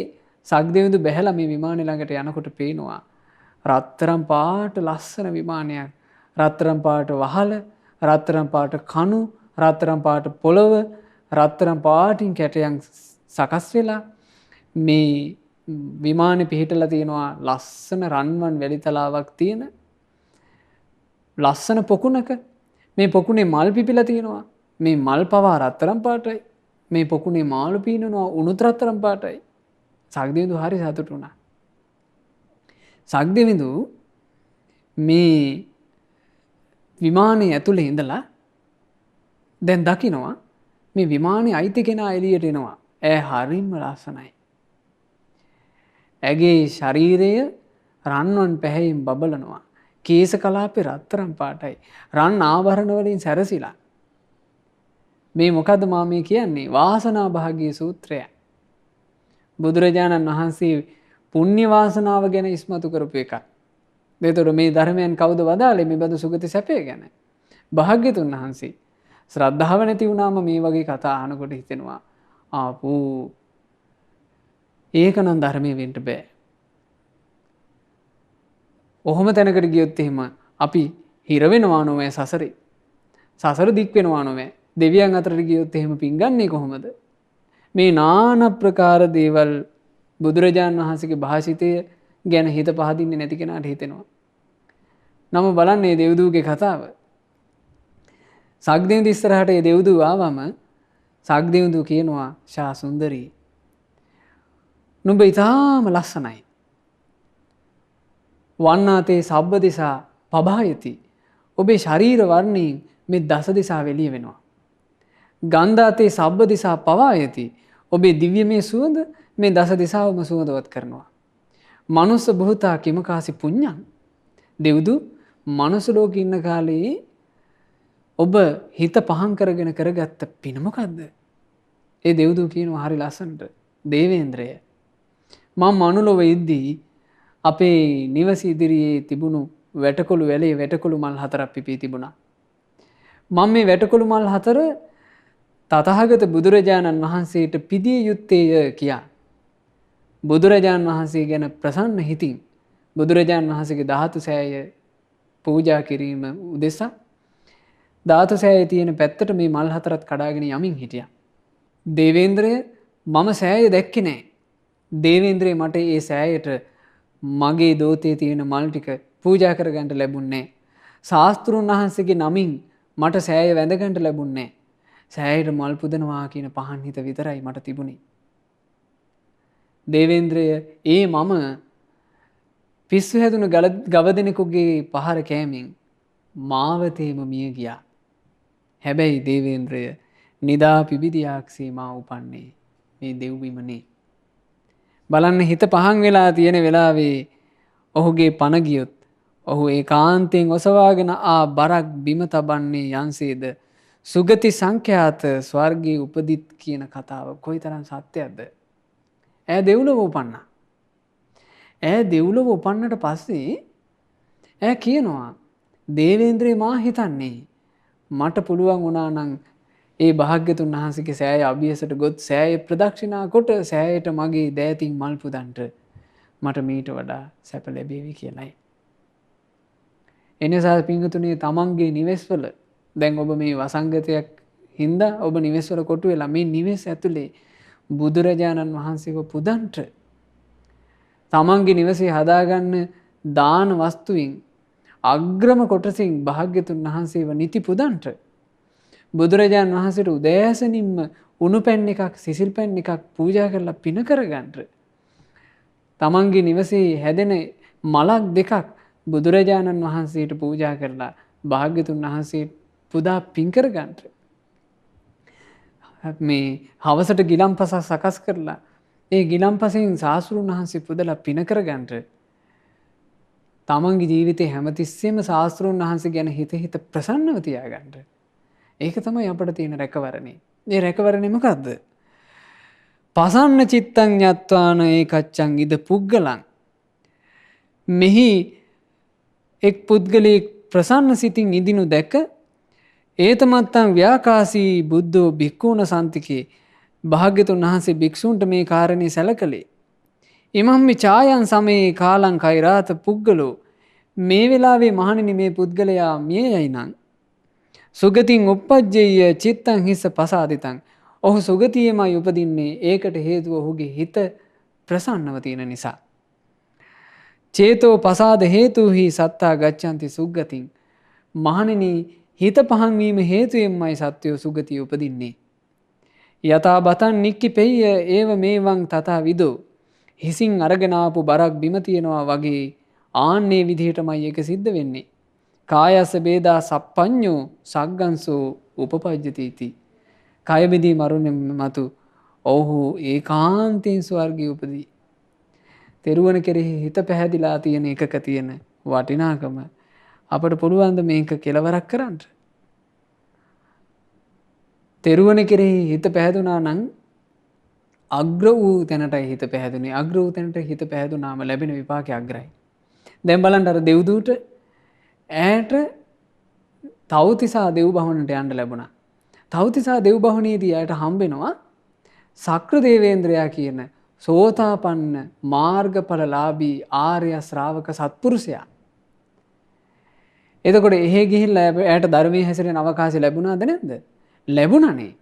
සක්දෙවිඳු බැහැලා මේ විමානේ ළඟට යනකොට පේනවා රත්තරන් පාට ලස්සන විමානයක්. රත්තරන් පාට වහල, රත්තරන් පාට කණු, රත්තරන් පාට පොළව, රත්තරන් පාටින් කැටයන් සකස් වෙලා මේ විමානේ පිහිටලා තියෙනවා ලස්සන රන්වන් වැලිතලාවක් තියෙන ලස්සන පොකුණක. මේ පොකුණේ මල් පිපිලා තියෙනවා. මේ මල් පවා රත්තරන් පාටයි. මේ පොකුණේ මාළු පීනනවා උණුත් රත්තරන් පාටයි. සක්දෙවිඳු හරි සතුටු වුණා. සක්දෙවිඳු මේ විමානයේ ඇතුලේ ඉඳලා දැන් දකිනවා මේ විමානයේ අයිති කෙනා එළියට එනවා. හරිම ලස්සනයි. ඇගේ ශරීරය රන්වන් පැහැයෙන් බබලනවා. කේස කලාපේ රත්තරන් පාටයි. රන් ආභරණ වලින් සැරසිලා. මේ මොකද්ද මාමේ කියන්නේ? වාසනා භාග්‍ය සූත්‍රය. බුදුරජාණන් වහන්සේ පුණ්‍ය වාසනාව ගැන ඉස්මතු කරපු එකක්. ඒතකොට මේ ධර්මයන් කවුද වදාළේ මේ බඳු සුගති සැපේ ගැන? භාග්‍යතුන් වහන්සේ. ශ්‍රද්ධාව නැති වුණාම මේ වගේ කතා අහනකොට හිතෙනවා ආපෝ ඒකනම් ධර්මයේ වෙන්න බෑ. ඔහොම තැනකට ගියොත් එහෙම අපි හිර වෙනවා නෝවේ සසරේ. සසර දික් වෙනවා නෝවේ. දෙවියන් අතරට ගියොත් එහෙම පිංගන්නේ කොහොමද? මේ নানা ප්‍රකාර දේවල් බුදුරජාණන් වහන්සේගේ භාෂිතය ගැන හිත පහදින්නේ නැති කෙනාට හිතෙනවා. නම බලන්න මේ දෙව්දූගේ කතාව. සක්දෙවිඳු ඉස්සරහට මේ දෙව්දූ ආවම සක්දෙවිඳු කියනවා ශා සුන්දරී නුඹ ඊටාම ලස්සනයි. වන්නාතේ සබ්බ දිසා පබායති. ඔබේ ශරීර වර්ණයෙන් මේ දස දිසාව එළිය වෙනවා. ගන්ධාතේ සබ්බ දිසා පවායති. ඔබේ දිව්‍යමය සුවඳ මේ දස දිසාවම සුවඳවත් කරනවා. මනුස්ස බොහෝතා කිමකාසි පුඤ්ඤං. දෙව්දු මනුස්ස ලෝකේ ඉන්න කාලේ ඔබ හිත පහන් කරගෙන කරගත්ත පින මොකද්ද? ඒ දෙව්දු කියනවා හරි ලස්සනට දේවේන්ද්‍රය මම මනුලොව ඉද්දී අපේ නිවස ඉදිරියේ තිබුණු වැටකොළු වැලේ වැටකොළු මල් 4ක් පිපී තිබුණා. මම මේ වැටකොළු මල් 4 තථාගත බුදුරජාණන් වහන්සේට පිදිය යුත්තේය කියා. බුදුරජාණන් වහන්සේ ගැන ප්‍රසන්න හිතින් බුදුරජාණන් වහන්සේගේ ධාතු සෑය පූජා කිරීම උදෙසා ධාතු සෑයේ තියෙන පැත්තට මේ මල් 4ත් කඩාගෙන යමින් හිටියා. දේවේන්ද්‍රය මම සෑය දැක්කේ නෑ. දේවේන්ද්‍රය මට ඒ සෑයට මගේ දෝතේ තියෙන මල් ටික පූජා කරගන්න ලැබුණේ නෑ. ශාස්ත්‍රුන් වහන්සේගේ නමින් මට සෑය වැඳගන්න ලැබුණේ නෑ. සෑයට මල් පුදනවා කියන පහන් හිත විතරයි මට තිබුණේ. දේවේන්ද්‍රය මම පිස්සු හැදුණු ගවදෙනෙකුගේ පහර කෑමෙන් මාවතේම මිය ගියා. හැබැයි දේවේන්ද්‍රය නිදා පිබිදියාක්සේ මා උපන්නේ මේ දෙව්බිමනේ. බලන්න හිත පහන් වෙලා තියෙන වෙලාවේ ඔහුගේ පණ ගියොත් ඔහු ඒකාන්තයෙන් ඔසවාගෙන බරක් බිම තබන්නේ යන්සේද සුගති සංඛ්‍යාත ස්වර්ගයේ උපදිත් කියන කතාව කොයිතරම් සත්‍යයක්ද? ඈ දෙව්ලොව උපන්නා. ඈ දෙව්ලොව උපන්නට පස්සේ ඈ කියනවා දේවේන්ද්‍රේ මා හිතන්නේ මට පුළුවන් වුණා නම් ඒ භාග්‍යතුන් වහන්සේගේ සෑය අභියසට ගොත් සෑය ප්‍රදක්ෂිනා කොට සෑයට මගේ දෑතින් මල් පුදන්ට මට මීට වඩා සැප ලැබේවි කියලායි. එනිසා පිංගුතුනේ තමන්ගේ නිවෙස්වල දැන් ඔබ මේ වසංගතයක් හින්දා ඔබ නිවෙස්වල කොටු වෙලා මේ නිවෙස් ඇතුලේ බුදුරජාණන් වහන්සේව පුදන්ට තමන්ගේ නිවසේ හදාගන්න දාන වස්තුවෙන් අග්‍රම කොටසින් භාග්‍යතුන් වහන්සේව නිති පුදන්ට බුදුරජාණන් වහන්සේට උදෑසනින්ම උණු පැන් එකක් සිසිල් පැන් එකක් පූජා කරලා පින කරගන්නට තමන්ගේ නිවසේ හැදෙන මලක් දෙකක් බුදුරජාණන් වහන්සේට පූජා කරලා භාග්‍යතුන් වහන්සේ පුදා පින් කරගන්නට මේ හවසට ගිලම්පසක් සකස් කරලා ඒ ගිලම්පසෙන් ශාස්ත්‍රුන් වහන්සේ පුදලා පින කරගන්නට තමන්ගේ ජීවිතේ හැමතිස්සෙම ශාස්ත්‍රුන් වහන්සේ ගැන හිත ප්‍රසන්නව තියාගන්න. ඒක තමයි අපිට තියෙන රැකවරණේ. මේ රැකවරණේ මොකද්ද? පසන්න චිත්තං ඤත්වාන ඒකච්ඡං ඉද පුද්ගලං. මෙහි එක් පුද්ගලයෙක් ප්‍රසන්න සිතින් ඉදිනු දැක ඒතමත්තං ව්‍යාකාසී බුද්ධෝ භික්ඛූණ සන්තිකේ භාග්‍යතුන් වහන්සේ භික්ෂූන්ට මේ කාරණේ සැලකලේ. ඉමම්මි ඡායං සමේ කාලං කෛරාත පුද්ගලෝ මේ වෙලාවේ මහණෙනි මේ පුද්ගලයා මිය යයි නම් සුගතින් උප්පජ්ජේය චිත්තං හිස්ස පසාදිතං. ඔහු සුගතියේමයි උපදින්නේ. ඒකට හේතුව ඔහුගේ හිත ප්‍රසන්නව තියෙන නිසා. චේතෝ පසාද හේතුහි සත්තා ගච්ඡanti සුග්ගතින්. මහණෙනි හිත පහන් වීම හේතුයෙන්මයි සත්වෝ සුගතිය උපදින්නේ. යතා බතන් නික්කිපෙය්‍ය ඒව මේවං තථා විදෝ. හිසින් අරගෙන ආපු බරක් බිම තියනවා වගේ ආන්නේ විදිහටමයි ඒක සිද්ධ වෙන්නේ. කායස බේදා සප්පඤ්ඤෝ සග්ගංසෝ උපපජ්ජති इति. කය බෙදී මරුණ මතු ඔහු ඒකාන්තයෙන් ස්වර්ගයේ උපදී. තෙරුවන් කෙරෙහි හිත පැහැදිලා තියෙන එකක තියෙන වටිනාකම අපට පුළුවන් ද මේක කෙලවරක් කරන්න? තෙරුවන් කෙරෙහි හිත පැහැදුනා නම් අග්‍ර වූ තැනටයි හිත පැහැදුනේ. අග්‍ර වූ තැනට හිත පැහැදුනාම ලැබෙන විපාකය අග්‍රයි. දැන් බලන්න අර දෙව්දූට ඈට තව්තිසා දෙව් භවනට යන්න ලැබුණා. තව්තිසා දෙව් භවනයේදී ඈට හම්බෙනවා සක්‍ර දේවේන්ද්‍රයා කියන සෝතාපන්න මාර්ගඵලලාභී ආර්ය ශ්‍රාවක සත්පුරුෂයා. එතකොට එහෙ ගිහිල්ලා ඈට ධර්මයේ හැසිරෙන අවකාශය ලැබුණාද නැද්ද? ලැබුණානේ.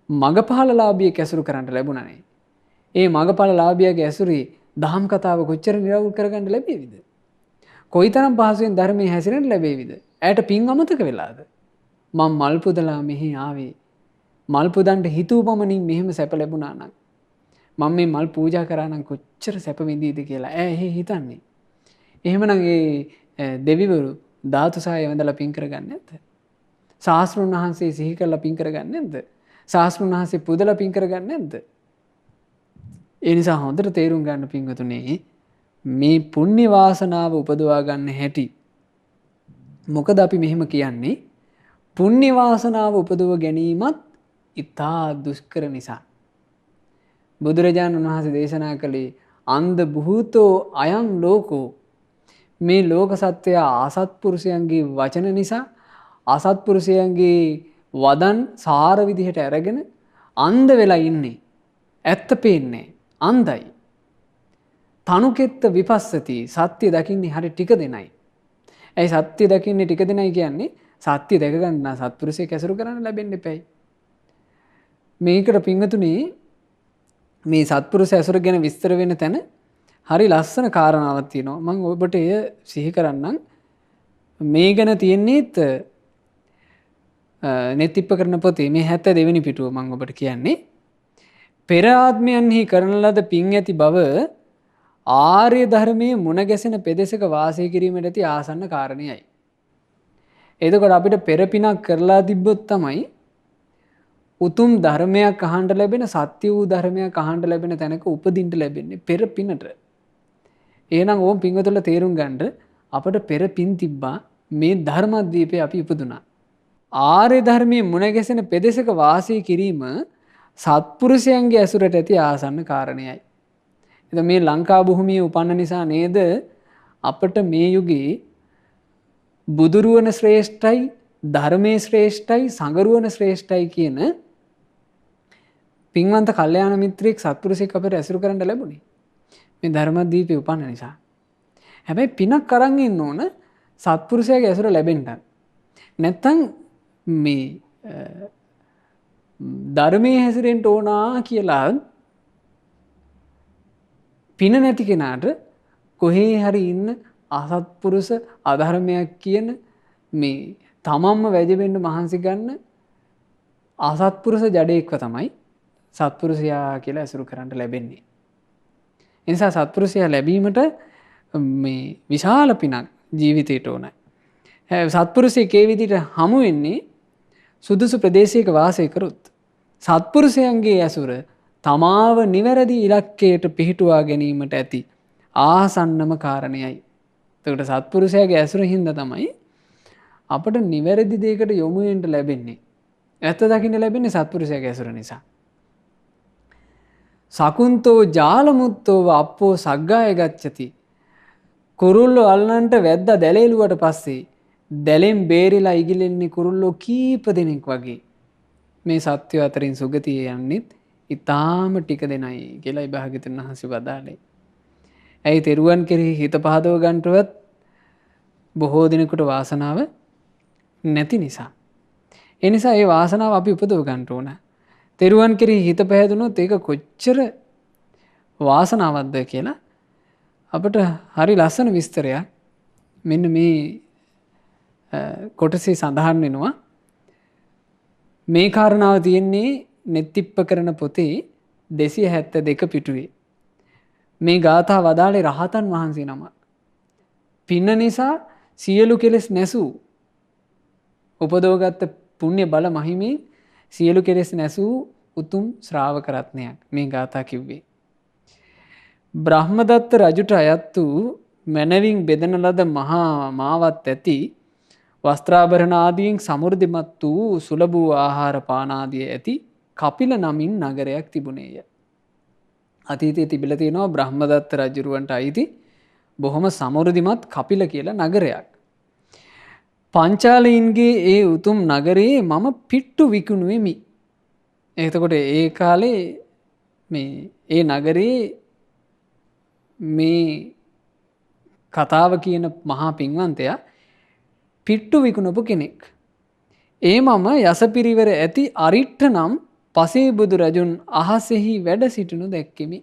මගපහලලාභියෙක් ඇසුරු කරන්න ලැබුණානේ. ඒ මගපහලලාභියාගේ ඇසුරේ දහම් කතාව කොච්චර නිරවුල් කරගන්න ලැබෙවිද? කොයිතරම් පහසුවෙන් ධර්මයේ හැසිරෙන්න ලැබෙවිද? ඈට පින් අමතක වෙලාද? මම මල් පුදලා මෙහි ආවේ. මල් පුදන්න හිතුව පමණින් මෙහෙම සැප ලැබුණා නම් මම මේ මල් පූජා කරා නම් කොච්චර සැප විඳීද කියලා ඈ එහෙ හිතන්නේ. එහෙමනම් ඒ දෙවිවරු ධාතුසාය වන්දලා පින් කරගන්නේ නැද්ද? ශාස්ත්‍රුන් වහන්සේ සිහි කරලා පින් කරගන්නේ නැද්ද? ශාස්ත්‍රුන් වහන්සේ පුදලා පින් කරගන්නේ නැද්ද? ඒ නිසා හොඳට තේරුම් ගන්න පින්වතුනේ මේ පුණ්‍ය වාසනාව උපදවා ගන්න හැටි. මොකද අපි මෙහෙම කියන්නේ පුණ්‍ය වාසනාව උපදව ගැනීමත් ඉතා දුෂ්කර නිසා. බුදුරජාණන් වහන්සේ දේශනා කළේ අන්ධ භූතෝ අයං ලෝකෝ. මේ ලෝක සත්‍යය අසත්පුරුෂයන්ගේ වචන නිසා අසත්පුරුෂයන්ගේ වදන් සාර විදිහට අරගෙන අන්ධ වෙලා ඉන්නේ. ඇත්ත පේන්නේ අන්ධයි. තනුකෙත්ත විපස්සති. සත්‍ය දකින්නේ හරි ටික දෙනයි. ඇයි සත්‍ය දකින්නේ ටික දෙනයි කියන්නේ? සත්‍ය දැක ගන්න සත්පුරුෂයෙක් ඇසුරු කරන්න ලැබෙන්න එපයි. මේකට පින්වතුනි මේ සත්පුරුෂ ඇසුර ගැන විස්තර වෙන තැන හරි ලස්සන කාරණාවක් තියෙනවා. මම ඔබට එය සිහි කරන්නම්. මේ ගැන තියෙන්නේත් නෙතිප්ප කරන පොතේ මේ 72 වෙනි පිටුව මම ඔබට කියන්නේ. පෙර ආත්මයන්හි කරන ලද පින් ඇති බව ආර්ය ධර්මයේ මුණ ගැසෙන පෙදෙසක වාසය කිරීමට ඇති ආසන්න කාරණයයි. එතකොට අපිට පෙර පිනක් කරලා තිබ්බොත් තමයි උතුම් ධර්මයක් අහන්න ලැබෙන, සත්‍ය වූ ධර්මයක් අහන්න ලැබෙන තැනක උපදින්න ලැබෙන්නේ පෙර පිනට. එහෙනම් ඕම් පින්වතුන්ල තේරුම් ගන්න අපට පෙර පින් තිබ්බා. මේ ධර්මද්වීපේ අපි ඉපදුනා. ආර්ය ධර්මයේ මුණ ගැසෙන පෙදෙසක වාසය කිරීම සත්පුරුෂයන්ගේ ඇසුරට ඇති ආසන්න කාරණයයි. එතකොට මේ ලංකා භූමියේ උපන්න නිසා නේද අපට මේ යුගයේ බුදුරුවන ශ්‍රේෂ්ඨයි, ධර්මයේ ශ්‍රේෂ්ඨයි, සංගරුවන ශ්‍රේෂ්ඨයි කියන පින්වන්ත කල්යාණ මිත්‍රයෙක් සත්පුරුෂයෙක් අපිට ඇසුරු කරන්න ලැබුණේ. මේ ධර්මදීපේ උපන්න නිසා. හැබැයි පිනක් අරන් ඉන්න ඕන සත්පුරුෂයාගේ ඇසුර ලැබෙන්න. නැත්තම් මේ ධර්මයේ හැසිරෙන්න ඕනා කියලා පින නැති කෙනාට කොහේ හරි ඉන්න අසත්පුරුෂ අධර්මයක් කියන මේ තමන්ම වැජෙන්න මහන්සි ගන්න අසත්පුරුෂ ජඩේක්ව තමයි සත්පුරුෂයා කියලා ඇසුරු කරන්න ලැබෙන්නේ. ඒ නිසා සත්පුරුෂයා ලැබීමට මේ විශාල පිනක් ජීවිතේට ඕනයි. සත්පුරුෂයෙක් ඒ විදිහට හමු වෙන්නේ සුදුසු ප්‍රදේශයක වාසය කරොත්. සත්පුරුෂයන්ගේ ඇසුර තමාව නිවැරදි ඉලක්කයට පිහිටුවා ගැනීමට ඇති ආසන්නම කාරණයයි. එතකොට සත්පුරුෂයාගේ ඇසුර හින්දා තමයි අපට නිවැරදි දෙයකට යොමු වෙන්න ලැබෙන්නේ. ඇත්ත දකින්න ලැබෙන්නේ සත්පුරුෂයාගේ ඇසුර නිසා. සකුන්තෝ ජාලමුත්තෝව අප්පෝ සග්ගාය ගච්ඡති. කුරුල්ලෝ අල්ලන්ට වැද්දා දැලේලුවට පස්සේ දැලෙන් බේරිලා ඉගිලෙන්නේ කුරුල්ලෝ කීප දෙනෙක් වගේ. මේ සත්‍ය අතරින් සුගතිය යන්නෙත් ඊටාම ටික දෙනයි කියලා භාග්‍යවතුන් වහන්සේ වදාළේ. ඇයි තෙරුවන් කෙරෙහි හිත පහදව ගන්නටවත් බොහෝ දිනකට වාසනාව නැති නිසා. ඒ නිසා ඒ වාසනාව අපි උපදව ගන්න ඕන. තෙරුවන් කෙරෙහි හිත පැහැදුනොත් ඒක කොච්චර වාසනාවක්ද කියලා අපිට හරි ලස්සන විස්තරයක් මෙන්න මේ කොටසේ සඳහන් වෙනවා. මේ කාරණාව තියෙන්නේ නෙත්තිප්ප කරන පොතේ 272 පිටුවේ. මේ ගාථා වදාළේ රහතන් වහන්සේ නම. පින්න නිසා සියලු කෙලෙස් නැසූ උපදවගත්ත පුණ්‍ය බල මහිමේ සියලු කෙලෙස් නැසූ උතුම් ශ්‍රාවක රත්නයක් මේ ගාථා කිව්වේ. බ්‍රහ්මදත්ත රජුට අයත් වූ මැනවින් බෙදන ලද මහා මාවත් ඇති වස්ත්‍රාභරණ ආදීන් සමෘද්ධිමත් වූ සුලභ වූ ආහාර පාන ආදී ඇති කපිල නමින් නගරයක් තිබුණේය. අතීතයේ තිබිලා තියෙනවා බ්‍රහ්මදත්ත රජුරවන්ට අයිති බොහොම සමෘද්ධිමත් කපිල කියලා නගරයක්. පංචාලීන්ගේ ඒ උතුම් නගරයේ මම පිට්ටු විකුණු වෙමි. එතකොට ඒ කාලේ මේ ඒ නගරේ මේ කතාව කියන මහා පින්වන්තයා පිට්ටු විකුණපු කෙනෙක්. ඒ මම යසපිරිවර ඇති අරිට්ඨ නම් පසේ බුදු රජුන් අහසෙහි වැඩ සිටිනු දැක්කෙමි.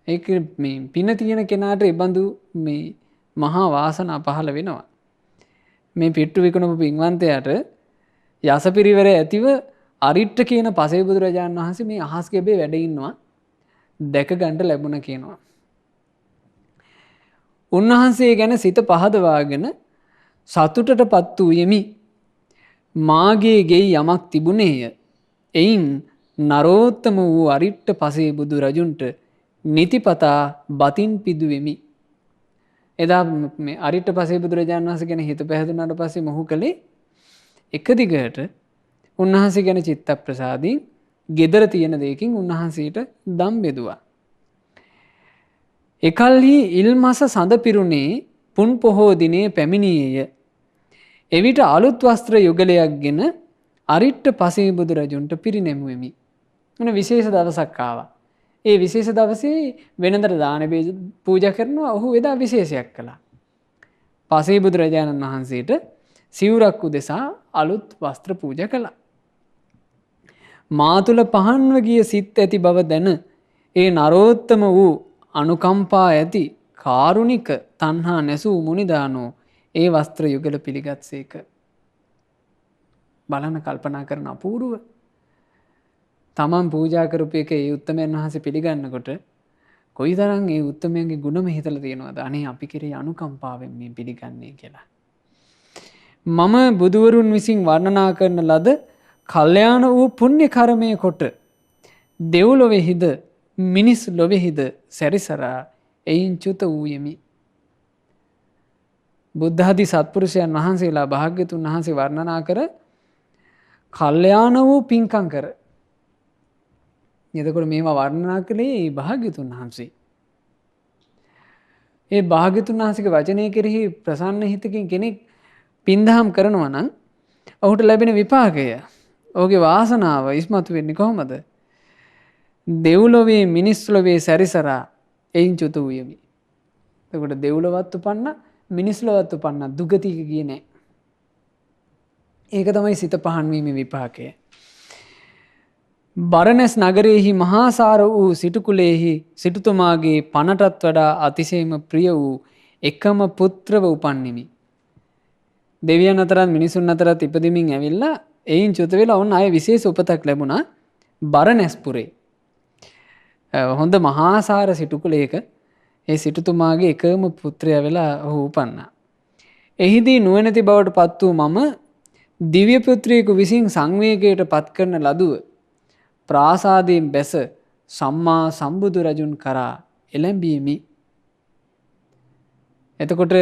ඒක මේ පින තියෙන කෙනාට ඒ බඳු මේ මහා වාසනා පහළ වෙනවා. මේ පිට්ටු විකුණපු පින්වන්තයාට යසපිරිවර ඇතිව අරිට්ඨ කියන පසේ බුදු රජාණන් වහන්සේ මේ අහස් ගැබේ වැඩ ඉන්නවා දැක ගන්න ලැබුණ කියනවා. උන්වහන්සේ ගැන සිත පහදවාගෙන සතුටටපත් වූ යෙමි. මාගේ ගෙයි යමක් තිබුණේය. එයින් නරෝත්තම වූ අරිට්ඨ පසේ බුදු රජුන්ට නිතිපතා බතින් පිදුවෙමි. එදා මේ අරිට්ඨ පසේ බුදු රජාණන් වහන්සේ ගැන හිත පැහැදුනාට පස්සේ මොහු කලේ එක දිගට උන්වහන්සේ ගැන චිත්ත ප්‍රසාදයෙන් gedara තියෙන දෙයකින් උන්වහන්සේට දම් බෙදුවා. එකල්හි ඉල්මස සඳ පිරුණේ පුන් පොහෝ දිනේ පැමිණියේය. එවිට අලුත් වස්ත්‍ර යුගලයක්ගෙන අරිට්ඨ පසේ බුදු රජුන්ට පිරිනැමුවෙමි. මොන විශේෂ දවසක් ආවා. ඒ විශේෂ දවසේ වෙනදට දාන පූජා කරනවා. ඔහු එදා විශේෂයක් කළා. පසේ බුදු රජාණන් වහන්සේට සිවුරක් උදෙසා අලුත් වස්ත්‍ර පූජා කළා. මා තුළ පහන්ව ගිය සිත් ඇති බව දැන ඒ නරෝත්තම වූ අනුකම්පා ඇති කාරුණික තණ්හා නැසූ මුනිදානෝ ඒ වස්ත්‍ර යුගල පිළිගත්සේක. බලන කල්පනා කරන අපූර්ව තමන් පූජා කරපු එක ඒ උත්තමයන් වහන්සේ පිළිගන්නකොට කොයිතරම් ඒ උත්තමයන්ගේ ගුණම හිතලා තියෙනවද? අනේ අපි කෙරෙහි අනුකම්පාවෙන් මේ පිළිගන්නේ කියලා. මම බුදුවරුන් විසින් වර්ණනා කරන ලද කල්යාණ වූ පුණ්‍ය කර්මය කොට දෙව්ලොවේහිද මිනිස් ලොවේහිද සැරිසරා එයින් චුත වූයෙමි. බුද්ධ ආදී සත්පුරුෂයන් වහන්සේලා භාග්‍යතුන් වහන්සේ වර්ණනා කර කල්යාණ වූ පින්කම් කර. එතකොට මේවා වර්ණනා කළේ භාග්‍යතුන් වහන්සේ. ඒ භාග්‍යතුන් වහන්සේගේ වචනය කෙරෙහි ප්‍රසන්න හිතකින් කෙනෙක් පින්දහම් කරනවා නම් ඔහුට ලැබෙන විපාකය, ඔහුගේ වාසනාව ඉස්මතු වෙන්නේ කොහොමද? දෙව්ලොවේ මිනිස් ලොවේ සැරිසරා එයින් චුත වූයෙමි. එතකොට දෙව්ලොවත් උපන්න මිනිස් ලොවත් උපන්න දුගතික ගියේ නැහැ. ඒක තමයි සිත පහන් වීමේ විපාකය. බරණැස් නගරයේහි මහාසාර වූ සිටුකුලේහි සිටුතුමාගේ පනටත් වඩා අතිශයම ප්‍රිය වූ එකම පුත්‍රව උපන්නෙමි. දෙවියන් අතරත් මිනිසුන් අතරත් ඉපදෙමින් ඇවිල්ලා එයින් චුත වෙලා ඔන්න ආයේ විශේෂ උපතක් ලැබුණා බරණැස්පුරේ. හොඳ මහාසාර සිටුකුලයක ඒ සිටුතුමාගේ එකම පුත්‍රයා වෙලා ඔහු උපන්නා. එහිදී නුවණැති බවට පත් වූ මම දිව්‍ය පුත්‍රයෙකු විසින් සංවේගයට පත් කරන ලදුව ප්‍රාසාදයෙන් බැස සම්මා සම්බුදු රජුන් කරා එළඹීමි. එතකොට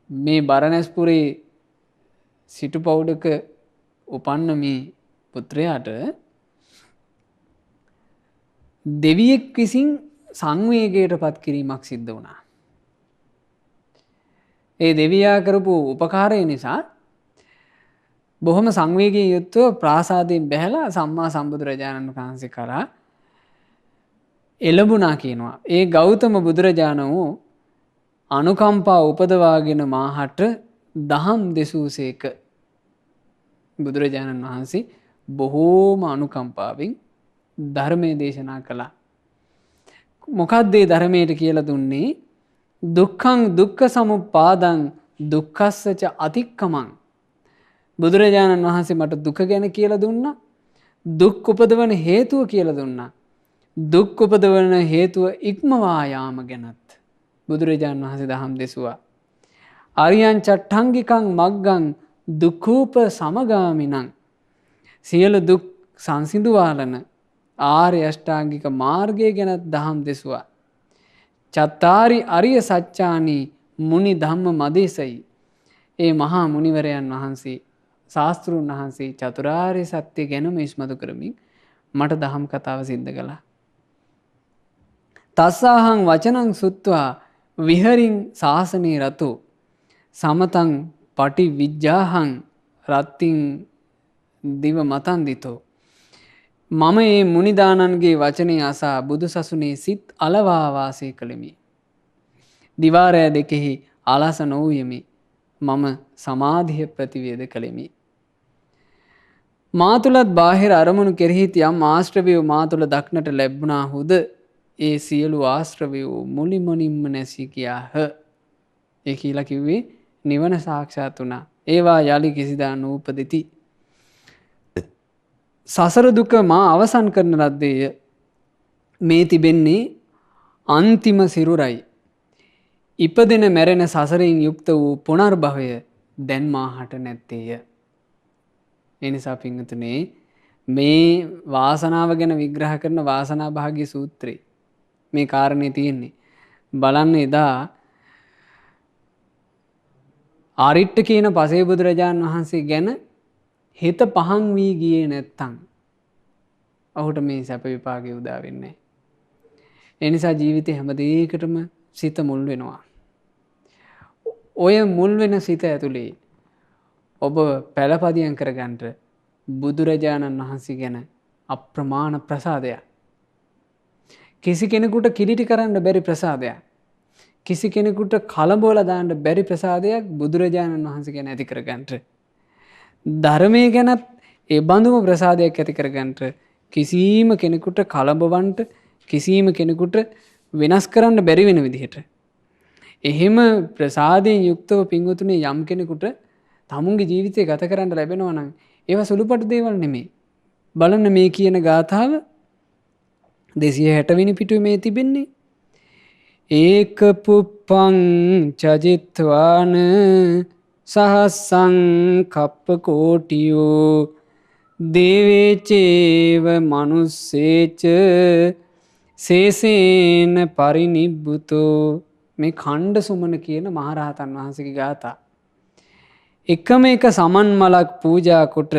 මේ බරණැස්පුරේ සිටු පවුලක උපන්න මේ පුත්‍රයාට දෙවියෙක් විසින් සංවේගයට පත් කිරීමක් සිද්ධ වුණා. ඒ දෙවියා කරපු උපකාරය නිසා බොහොම සංවේගයෙන් යුක්තව ප්‍රාසාදයෙන් බැහැලා සම්මා සම්බුදුරජාණන් වහන්සේ කරා එළඹුණා කියනවා. ඒ ගෞතම බුදුරජාණන් වූ අනුකම්පා උපදවාගෙන මාහට දහම් දෙසූසේක. බුදුරජාණන් වහන්සේ බොහෝම අනුකම්පාවෙන් ධර්මය දේශනා කළා. මොකක්ද ඒ ධර්මයට කියලා දුන්නේ? දුක්ඛං දුක්ඛ සමුප්පාදං දුක්ඛස්සච අතික්කමං. බුදුරජාණන් වහන්සේ මට දුක ගැන කියලා දුන්නා. දුක් උපදවන හේතුව කියලා දුන්නා. දුක් උපදවන හේතුව ඉක්මවා යාම ගැනත් බුදුරජාණන් වහන්සේ දහම් දෙසුවා. අරියං චට්ඨංගිකං මග්ගං දුක්ඛූප සමගාමිනං. සියලු දුක් සංසිඳුවාලන ආර්ය අෂ්ටාංගික මාර්ගය ගැනත් දහම් දෙසුවා. චත්තාරි අරිය සච්චානි මුනි ධම්ම මදේසයි. ඒ මහා මුනිවරයන් වහන්සේ ශාස්තෘන් වහන්සේ චතුරාර්ය සත්‍ය ගැනම ඉස්මතු කරමින් මට දහම් කතාව සිද්ධ කළා. තස්සාහං වචනං සුත්වා විහරින් ශාසනේ රතෝ සමතං පටි විජ්ජාහං රත්තිං දිව මතන් දිතෝ. මම ඒ මුනිදානන්ගේ වචනේ අසා බුදු සසුනේ සිත් අලවා වාසය කළෙමි. දිවාරෑ දෙකෙහි ආලස නොවූයෙමි. මම සමාධිය ප්‍රතිවේද කළෙමි. මා තුලත් බාහිර අරමුණු කෙරෙහිත් යම් ආශ්‍රවයෝ මා තුල දක්නට ලැබුණාහුද ඒ සියලු ආශ්‍රවයෝ මුලින්ම නැසී ගියාහ. ඒ කියලා කිව්වේ නිවන සාක්ෂාත් වුණා. ඒවා යලි කිසිදා නූපදිති. සසර දුක මා අවසන් කරන ලද්දේය. මේ තිබෙන්නේ අන්තිම සිරුරයි. ඉපදෙන මැරෙන සසරෙන් යුක්ත වූ පුනර්භවය දැන් මාහට නැත්තේය. එනිසා පිංගතුනේ මේ වාසනාව ගැන විග්‍රහ කරන වාසනා භාග්‍ය සූත්‍රයේ මේ කාරණේ තියෙන්නේ. බලන්න එදා ආරිට්ඨ කියන පසේ බුදුරජාණන් වහන්සේ ගැන හිත පහන් වී ගියේ නැත්තම් ඔහුට මේ සැප විපාකේ උදා වෙන්නේ නැහැ. ඒ නිසා ජීවිතේ හැම දෙයකටම සිත මුල් වෙනවා. ඔය මුල් වෙන සිත ඇතුලේ ඔබ පළපදියම් කරගන්න බුදුරජාණන් වහන්සේ ගැන අප්‍රමාණ ප්‍රසාදයක්. කිසි කෙනෙකුට කිලිටි කරන්න බැරි ප්‍රසාදයක්. කිසි කෙනෙකුට කලබල දාන්න බැරි ප්‍රසාදයක් බුදුරජාණන් වහන්සේ ගැන ඇති කරගන්න. ධර්මයේ ගැනත් ඒ බඳුම ප්‍රසාදයක් ඇති කරගන්න කිසිම කෙනෙකුට කලබවන්න කිසිම කෙනෙකුට වෙනස් කරන්න බැරි වෙන විදිහට. එහෙම ප්‍රසාදයෙන් යුක්තව පින්වතුනේ යම් කෙනෙකුට තමුන්ගේ ජීවිතය ගත කරන්න ලැබෙනවා නම් ඒවා සුළුපටු දේවල් නෙමෙයි. බලන්න මේ කියන ගාථාව 260 වෙනි පිටුවේ මේ තිබෙන්නේ. ඒක පුප්පං චජිත්වාන සහස්සං කප්ප කෝටියෝ දේවේචේව මනුස්සේච සේසේන පරිනිබ්බුතෝ. මේ ඛණ්ඩ සුමන කියන මහරහතන් වහන්සේගේ ගාථා. එකම එක සමන් මලක් පූජා කොට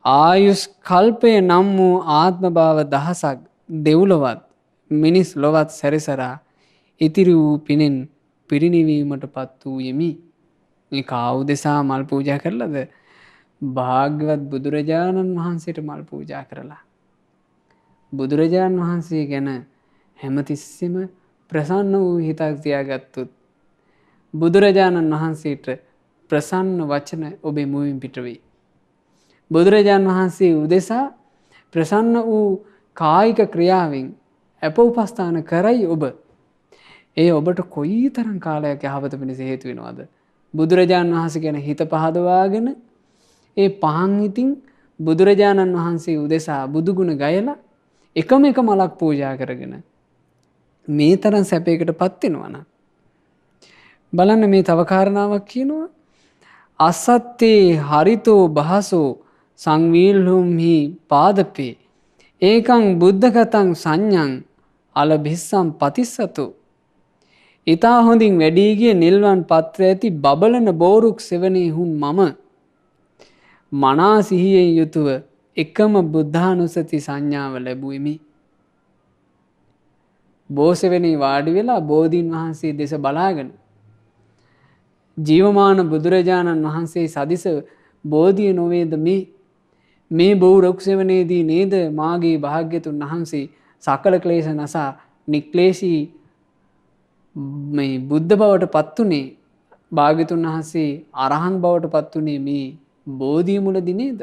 ආයුෂ් කල්පය නම් වූ ආත්ම භාව දහසක් දෙව්ලොවත් මිනිස් ලොවත් සැරිසරා ඉතිරි වූ පිනෙන් පිරිනිවීමට පත් වූ යෙමි. මේ කවුදෙසා මල් පූජා කරලාද? භාග්‍යවත් බුදුරජාණන් වහන්සේට මල් පූජා කරලා. බුදුරජාණන් වහන්සේ ගැන හැමතිස්සෙම ප්‍රසන්න වූ හිතක් තියාගත්තොත් බුදුරජාණන් වහන්සේට ප්‍රසන්න වචන ඔබේ මුවින් පිට වෙයි. බුදුරජාණන් වහන්සේ උදෙසා ප්‍රසන්න වූ කායික ක්‍රියාවෙන් අප උපස්ථාන කරයි ඔබ. ඒ ඔබට කොයිතරම් කාලයක් යහපත පිණිස හේතු වෙනවද? බුදුරජාණන් වහන්සේ ගැන හිත පහදවාගෙන ඒ පහන් හිතින් බුදුරජාණන් වහන්සේ උදෙසා බුදුගුණ ගයලා එකම එක මලක් පූජා කරගෙන මේ තරම් සැපයකට පත් වෙනවා නම් බලන්න මේ තව කාරණාවක් කියනවා. අසත්තේ හරිතෝ බහසෝ සංවීල්හුම්හි පාදපේ ඒකං බුද්ධගතං සංඥං අලභිස්සම් පතිස්සතු. ඉතා හොඳින් වැඩී ගිය නිල්වන් පත්‍ර ඇති බබලන බෝරුක් සෙවණේ හුන් මම මනා සිහියෙන් යුතුව එකම බුද්ධානුස්සති සංඥාව ලැබුවෙමි. බෝසෙවෙනි වාඩි වෙලා බෝධීන් වහන්සේ දෙස බලාගෙන ජීවමාන බුදුරජාණන් වහන්සේ සදිස බෝධිය නොවේද මේ බොහු රුක්සෙවනේදී නේද මාගේ භාග්‍යතුන් වහන්සේ සකල ක්ලේශ නසා නික්ලේශී මේ බුද්ධ බවට පත්වනේ භාග්‍යතුන් වහන්සේ අරහන් බවට පත්වනේ මේ බෝධිය මුලදී නේද?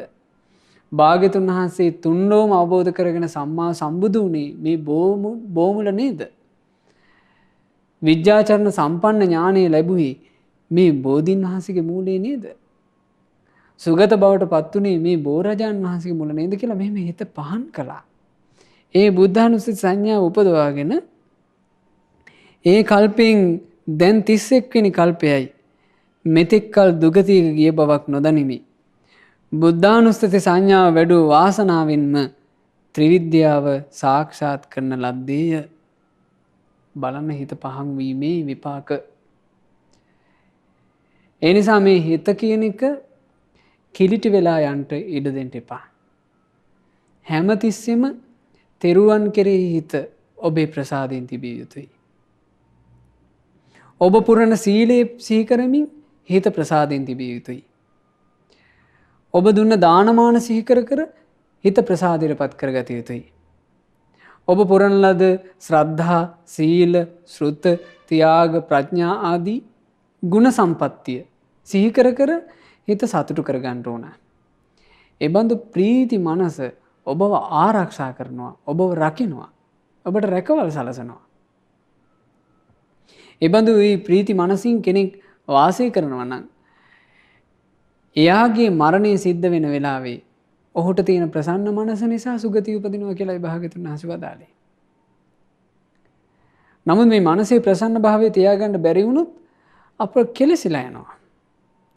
භාග්‍යතුන් වහන්සේ තුන්ලෝම අවබෝධ කරගෙන සම්මා සම්බුදු වුණේ මේ බෝමුල නේද? විද්‍යාචරණ සම්පන්න ඥානය ලැබුවේ මේ බෝධීන් වහන්සේගේ මූලයේ නේද? සුගත බවට පත්ුනේ මේ බෝරජාණන් වහන්සේගේ මුල නේද කියලා මෙහෙම හිත පහන් කළා. ඒ බුද්ධානුස්සති සංඥාව උපදවාගෙන ඒ කල්පයෙන් දැන් 31 වෙනි කල්පයයි මෙතෙක් කල දුගතියක ගිය බවක් නොදනිමි. බුද්ධානුස්සති සංඥාව වැඩූ වාසනාවෙන්ම ත්‍රිවිද්‍යාව සාක්ෂාත් කරන ලද්දේය. බලන්න හිත පහන් වීමේ විපාක. ඒ නිසා මේ හිත කියන එක කිලිටි වෙලා යන්ට ඉඩ දෙන්න එපා. හැමතිස්සෙම තෙරුවන් කෙරෙහි හිත ඔබේ ප්‍රසාදයෙන් තිබිය යුතුයි. ඔබ පුරණ සීලයේ සිහි කරමින් හිත ප්‍රසාදයෙන් තිබිය යුතුයි. ඔබ දුන්න දානමාන සිහි කර කර හිත ප්‍රසාදයටපත් කරගත යුතුයි. ඔබ පුරණ ලද ශ්‍රද්ධා, සීල, ශ්‍රුත, ත්‍යාග, ප්‍රඥා ආදී ගුණ සම්පත්තිය සිහි කර කර හිත සතුටු කරගන්න ඕන. ඒ බඳු ප්‍රීති මනස ඔබව ආරක්ෂා කරනවා, ඔබව රකින්නවා, ඔබට රැකවල් සලසනවා. ඒ බඳු මේ ප්‍රීති මනසින් කෙනෙක් වාසය කරනවා නම් එයාගේ මරණය සිද්ධ වෙන වෙලාවේ ඔහුට තියෙන ප්‍රසන්න මනස නිසා සුගතිය උපදිනවා කියලා භාග්‍යවතුන් වහන්සේ වදාළේ. නමුත් මේ මනසේ ප්‍රසන්න භාවය තියාගන්න බැරි වුණොත් අප කෙලසිලා යනවා.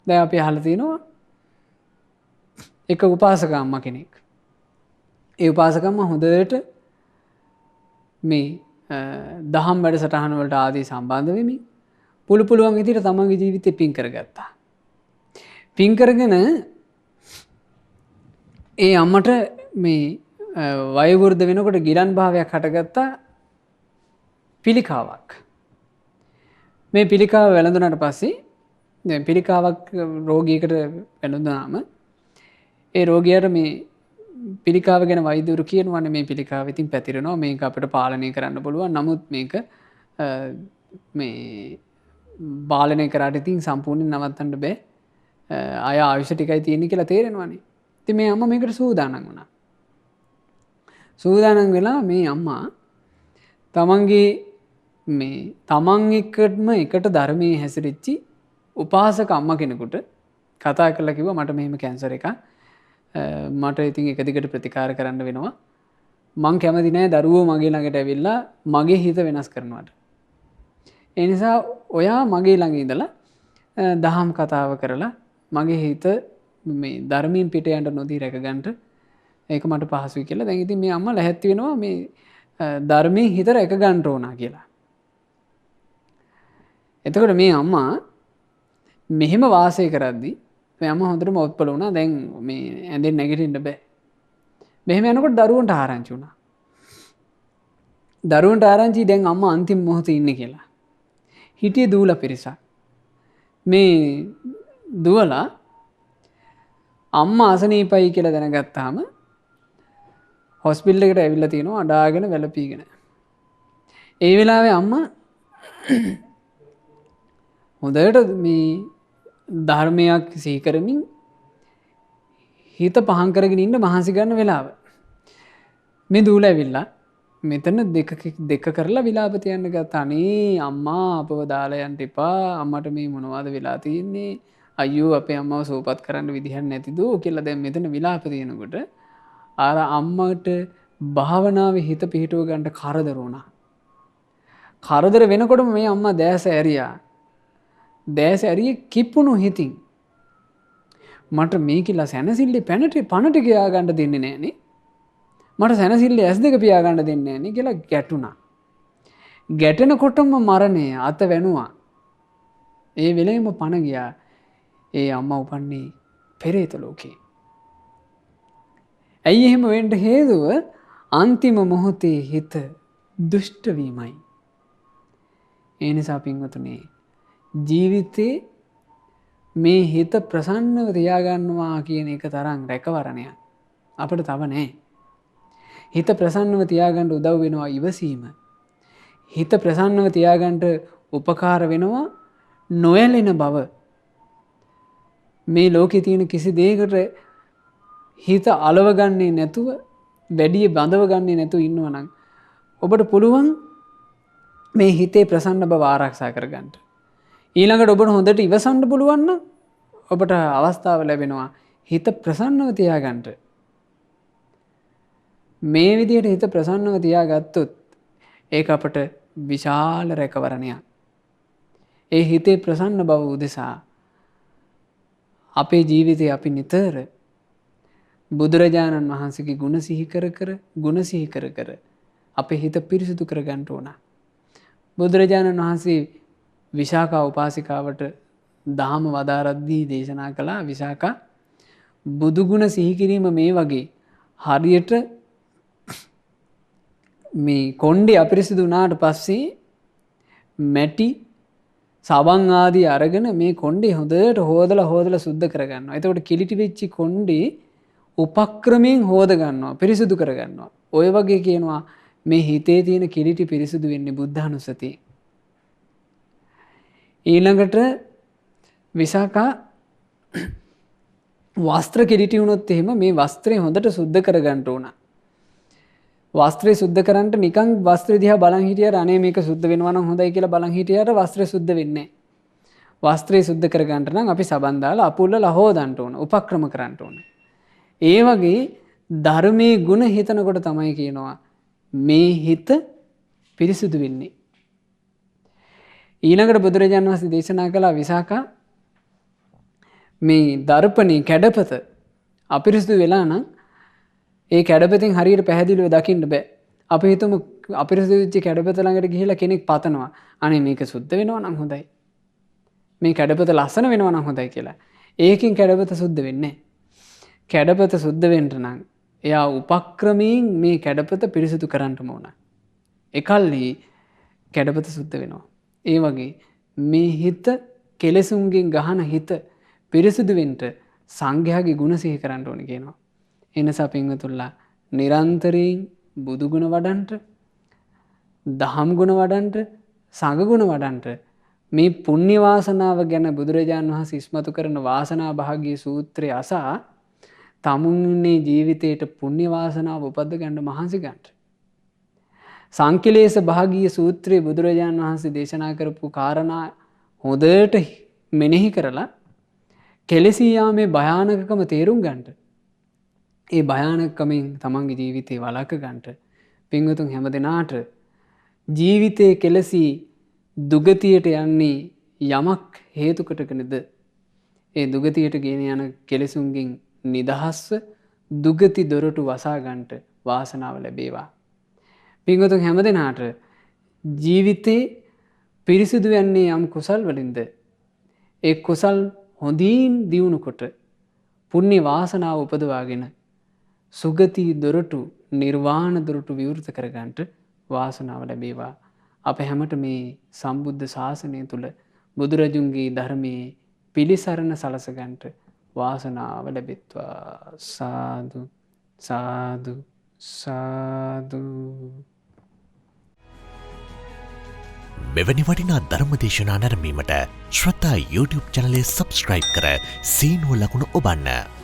දැන් අපි අහලා තියෙනවා එක උපාසක අම්මා කෙනෙක්. ඒ උපාසක අම්මා හොඳට මේ දහම් වැඩසටහන වලට ආදී සම්බන්ධ වෙමින් පුළුවන් විදිහට තමන්ගේ ජීවිතේ පින් කරගත්තා. පින් කරගෙන ඒ අම්මට මේ වයෝවෘද්ධ වෙනකොට ගිලන් භාවයක් හටගත්තා පිළිකාවක්. මේ පිළිකාව වැළඳුනට පස්සේ දැන් පිළිකාවක් රෝගියෙකුට වැළඳුනාම ඒ රෝගියාට මේ පිළිකාව ගැන වෛද්‍යවරු කියනවානේ මේ පිළිකාව ඉතින් පැතිරෙනවා මේක අපිට පාලනය කරන්න පුළුවන්. නමුත් මේක මේ පාලනය කරාට ඉතින් සම්පූර්ණයෙන් නවත්තන්න බෑ. අය ආයුෂ ටිකයි තියෙන්නේ කියලා තේරෙනවානේ. ඉතින් මේ අම්මා මේකට සූදානම් වුණා. සූදානම් වෙලා මේ අම්මා තමන්ගේ මේ තමන් එක්කම එකට ධර්මයේ හැසිරෙච්චි උපාසක අම්මා කෙනෙකුට කතා කරලා කිව්වා මට මෙහෙම කැන්සර් එකක් මට ඉතින් එක දිගට ප්‍රතිකාර කරන්න වෙනවා. මං කැමති නෑ දරුවෝ මගේ ළඟට ඇවිල්ලා මගේ හිත වෙනස් කරනවට. ඒ නිසා ඔයා මගේ ළඟ ඉඳලා දහම් කතාව කරලා මගේ හිත මේ ධර්මයෙන් පිට යන්න නොදී රැකගන්න ඒක මට පහසුයි කියලා. දැන් ඉතින් මේ අම්මා ලැහැත්ති වෙනවා මේ ධර්මයෙන් හිත රැක ගන්න ඕනා කියලා. එතකොට මේ අම්මා මෙහෙම වාසය කරද්දී මේ අම්මා හොඳටම ඔත්පල වුණා. දැන් මේ ඇඳෙන් නැගිටින්න බෑ. මෙහෙම යනකොට දරුවන්ට ආරංචි වුණා. දරුවන්ට ආරංචි දැන් අම්මා අන්තිම මොහොතේ ඉන්නේ කියලා. හිටියේ දූලා පිරිසක්. මේ දුවලා අම්මා අසනීපයි කියලා දැනගත්තාම හොස්පිටල් එකට ඇවිල්ලා තිනවා අඬාගෙන වැළපීගෙන. ඒ වෙලාවේ අම්මා හොඳට මේ ධර්මයක් සිහි කරමින් හිත පහන් කරගෙන ඉන්න මහන්සි ගන්න වෙලාව. මේ දූලා ඇවිල්ලා මෙතන දෙක කරලා විලාප තියන්න ගත්තා. අනේ අම්මා අපව දාලා යන්න එපා. අම්මට මේ මොනවද වෙලා තියෙන්නේ? අයියෝ අපේ අම්මව සෝපත් කරන්න විදිහක් නැතිද කියලා දැන් මෙතන විලාප තියෙනකොට අර අම්මට භාවනාවේ හිත පිහිටුව ගන්න කරදර වුණා. කරදර වෙනකොටම මේ අම්මා දැස ඇරියා. දැස ඇරියේ කිප්පුණු හිතින්. මට මේකිලා සැනසිල්ලේ පණට ගියා ගන්න දෙන්නේ නැහනේ. මට සැනසිල්ලේ ඇස් දෙක පියා ගන්න දෙන්නේ නැහනේ කියලා ගැටුණා. ගැටෙනකොටම මරණය අත වැනුවා. ඒ වෙලෙම පණ ගියා. ඒ අම්මා උපන්නේ පෙරේත ලෝකේ. ඇයි එහෙම වෙන්න හේතුව? අන්තිම මොහොතේ හිත දුෂ්ට වීමයි. ඒ නිසා පින්වතුනි ජීවිතේ මේ හිත ප්‍රසන්නව තියාගන්නවා කියන එක තරම් රැකවරණයක් අපිට තව නැහැ. හිත ප්‍රසන්නව තියාගන්න උදව් වෙනවා ඉවසීම. හිත ප්‍රසන්නව තියාගන්න උපකාර වෙනවා නොයැලෙන බව. මේ ලෝකේ තියෙන කිසි දෙයකට හිත අලව ගන්නේ නැතුව වැඩි බඳව ගන්නේ නැතුව ඉන්නවා නම් ඔබට පුළුවන් මේ හිතේ ප්‍රසන්න බව ආරක්ෂා කරගන්න. ඊළඟට ඔබට හොඳට ඉවසන්න පුළුවන් නම් ඔබට අවස්ථාව ලැබෙනවා හිත ප්‍රසන්නව තියාගන්න. මේ විදිහට හිත ප්‍රසන්නව තියාගත්තොත් ඒක අපට විශාල රැකවරණයක්. ඒ හිතේ ප්‍රසන්න බව උදෙසා අපේ ජීවිතේ අපි නිතර බුදුරජාණන් වහන්සේගේ ගුණ සිහි කර කර අපේ හිත පිරිසිදු කරගන්න ඕන. බුදුරජාණන් වහන්සේ විශාකා උපාසිකාවට දහම වදාරද්දී දේශනා කළා විශාකා බුදු ගුණ සිහි කිරීම මේ වගේ හරියට මේ කොණ්ඩේ අපිරිසිදු වුණාට පස්සේ මැටි සබන් ආදී අරගෙන මේ කොණ්ඩේ හොඳට හොදලා සුද්ධ කරගන්නවා. එතකොට කිලිටි වෙච්ච කොණ්ඩේ උපක්‍රමයෙන් හොද ගන්නවා, පිරිසිදු කරගන්නවා. ඔය වගේ කියනවා මේ හිතේ තියෙන කිලිටි පිරිසිදු වෙන්නේ බුද්ධානුස්සතිය. ඊළඟට විසාකා වස්ත්‍ර කිලිටි වුණොත් එහෙම මේ වස්ත්‍රය හොඳට සුද්ධ කරගන්න ඕන. වස්ත්‍රය සුද්ධ කරන්න නිකන් වස්ත්‍රය දිහා බලන් හිටියට අනේ මේක සුද්ධ වෙනවා නම් හොඳයි කියලා බලන් හිටියට වස්ත්‍රය සුද්ධ වෙන්නේ නැහැ. වස්ත්‍රය සුද්ධ කරගන්න නම් අපි සබන් දාලා අපුල්ලලා හොදන්න ඕන, උපක්‍රම කරන්න ඕන. ඒ වගේ ධර්මයේ ගුණ හිතනකොට තමයි කියනවා මේ හිත පිරිසිදු වෙන්නේ. ඊළඟට බුදුරජාණන් වහන්සේ දේශනා කළා විසාකා මේ දර්පණේ කැඩපත අපිරිසිදු වෙලා නම් ඒ කැඩපතෙන් හරියට පැහැදිලිව දකින්න බෑ. අපි හිතමු අපිරිසිදු වෙච්ච කැඩපත ළඟට ගිහිල්ලා කෙනෙක් පතනවා. අනේ මේක සුද්ධ වෙනවා නම් හොඳයි. මේ කැඩපත ලස්සන වෙනවා නම් හොඳයි කියලා. ඒකෙන් කැඩපත සුද්ධ වෙන්නේ නැහැ. කැඩපත සුද්ධ වෙන්න නම් එයා උපක්‍රමයෙන් මේ කැඩපත පිරිසිදු කරන්න ඕන. එකල්හි කැඩපත සුද්ධ වෙනවා. ඒ වගේ මේ හිත කෙලෙසුන්ගෙන් ගහන හිත පිරිසිදු වෙන්න සංඝයාගේ ගුණ සිහි කරන්න ඕනේ කියනවා. ඒ නිසා පින්වතුන්ලා නිරන්තරයෙන් බුදු ගුණ වඩන්ට, දහම් ගුණ වඩන්ට, සංඝ ගුණ වඩන්ට මේ පුණ්‍ය වාසනාව ගැන බුදුරජාණන් වහන්සේ ඉස්මතු කරන වාසනා භාග්‍ය සූත්‍රය අසා තමුන්ගේ ජීවිතයට පුණ්‍ය වාසනාව උපද්ද ගන්න මහන්සි ගන්න. සංකලේශ භාගීය සූත්‍රයේ බුදුරජාණන් වහන්සේ දේශනා කරපු කාරණා හොඳට මෙනෙහි කරලා කෙලෙසී යාමේ භයානකකම තේරුම් ගන්නට. ඒ භයානකකමෙන් තමන්ගේ ජීවිතේ වළක්ව ගන්නට පින්වතුන් හැමදෙනාට ජීවිතේ කෙලෙසී දුගතියට යන්නේ යමක් හේතු කොටගෙනද ඒ දුගතියට ගෙන යන කෙලෙසුන්ගෙන් නිදහස්ව දුගති දොරටු වසා ගන්නට වාසනාව ලැබේවා. පින්වතුන් හැමදෙනාට ජීවිතේ පිරිසිදු යන්නේ යම් කුසල් වලින්ද ඒ කුසල් හොඳින් දියුණු කොට පුණ්‍ය වාසනාව උපදවාගෙන සුගති දොරටු නිර්වාණ දොරටු විවෘත කර ගන්නට වාසනාව ලැබේවා. අප හැමට මේ සම්බුද්ධ ශාසනය තුල බුදුරජුන්ගේ ධර්මයේ පිළිසරණ සලස ගන්නට වාසනාව ලැබෙත්වා. සාදු සාදු සාදු. මෙවැනි වටිනා ධර්මදේශනා නැරඹීමට ශ්‍රද්ධා YouTube චැනලය සබ්ස්ක්‍රයිබ් කර සීනුව ලකුණ ඔබන්න.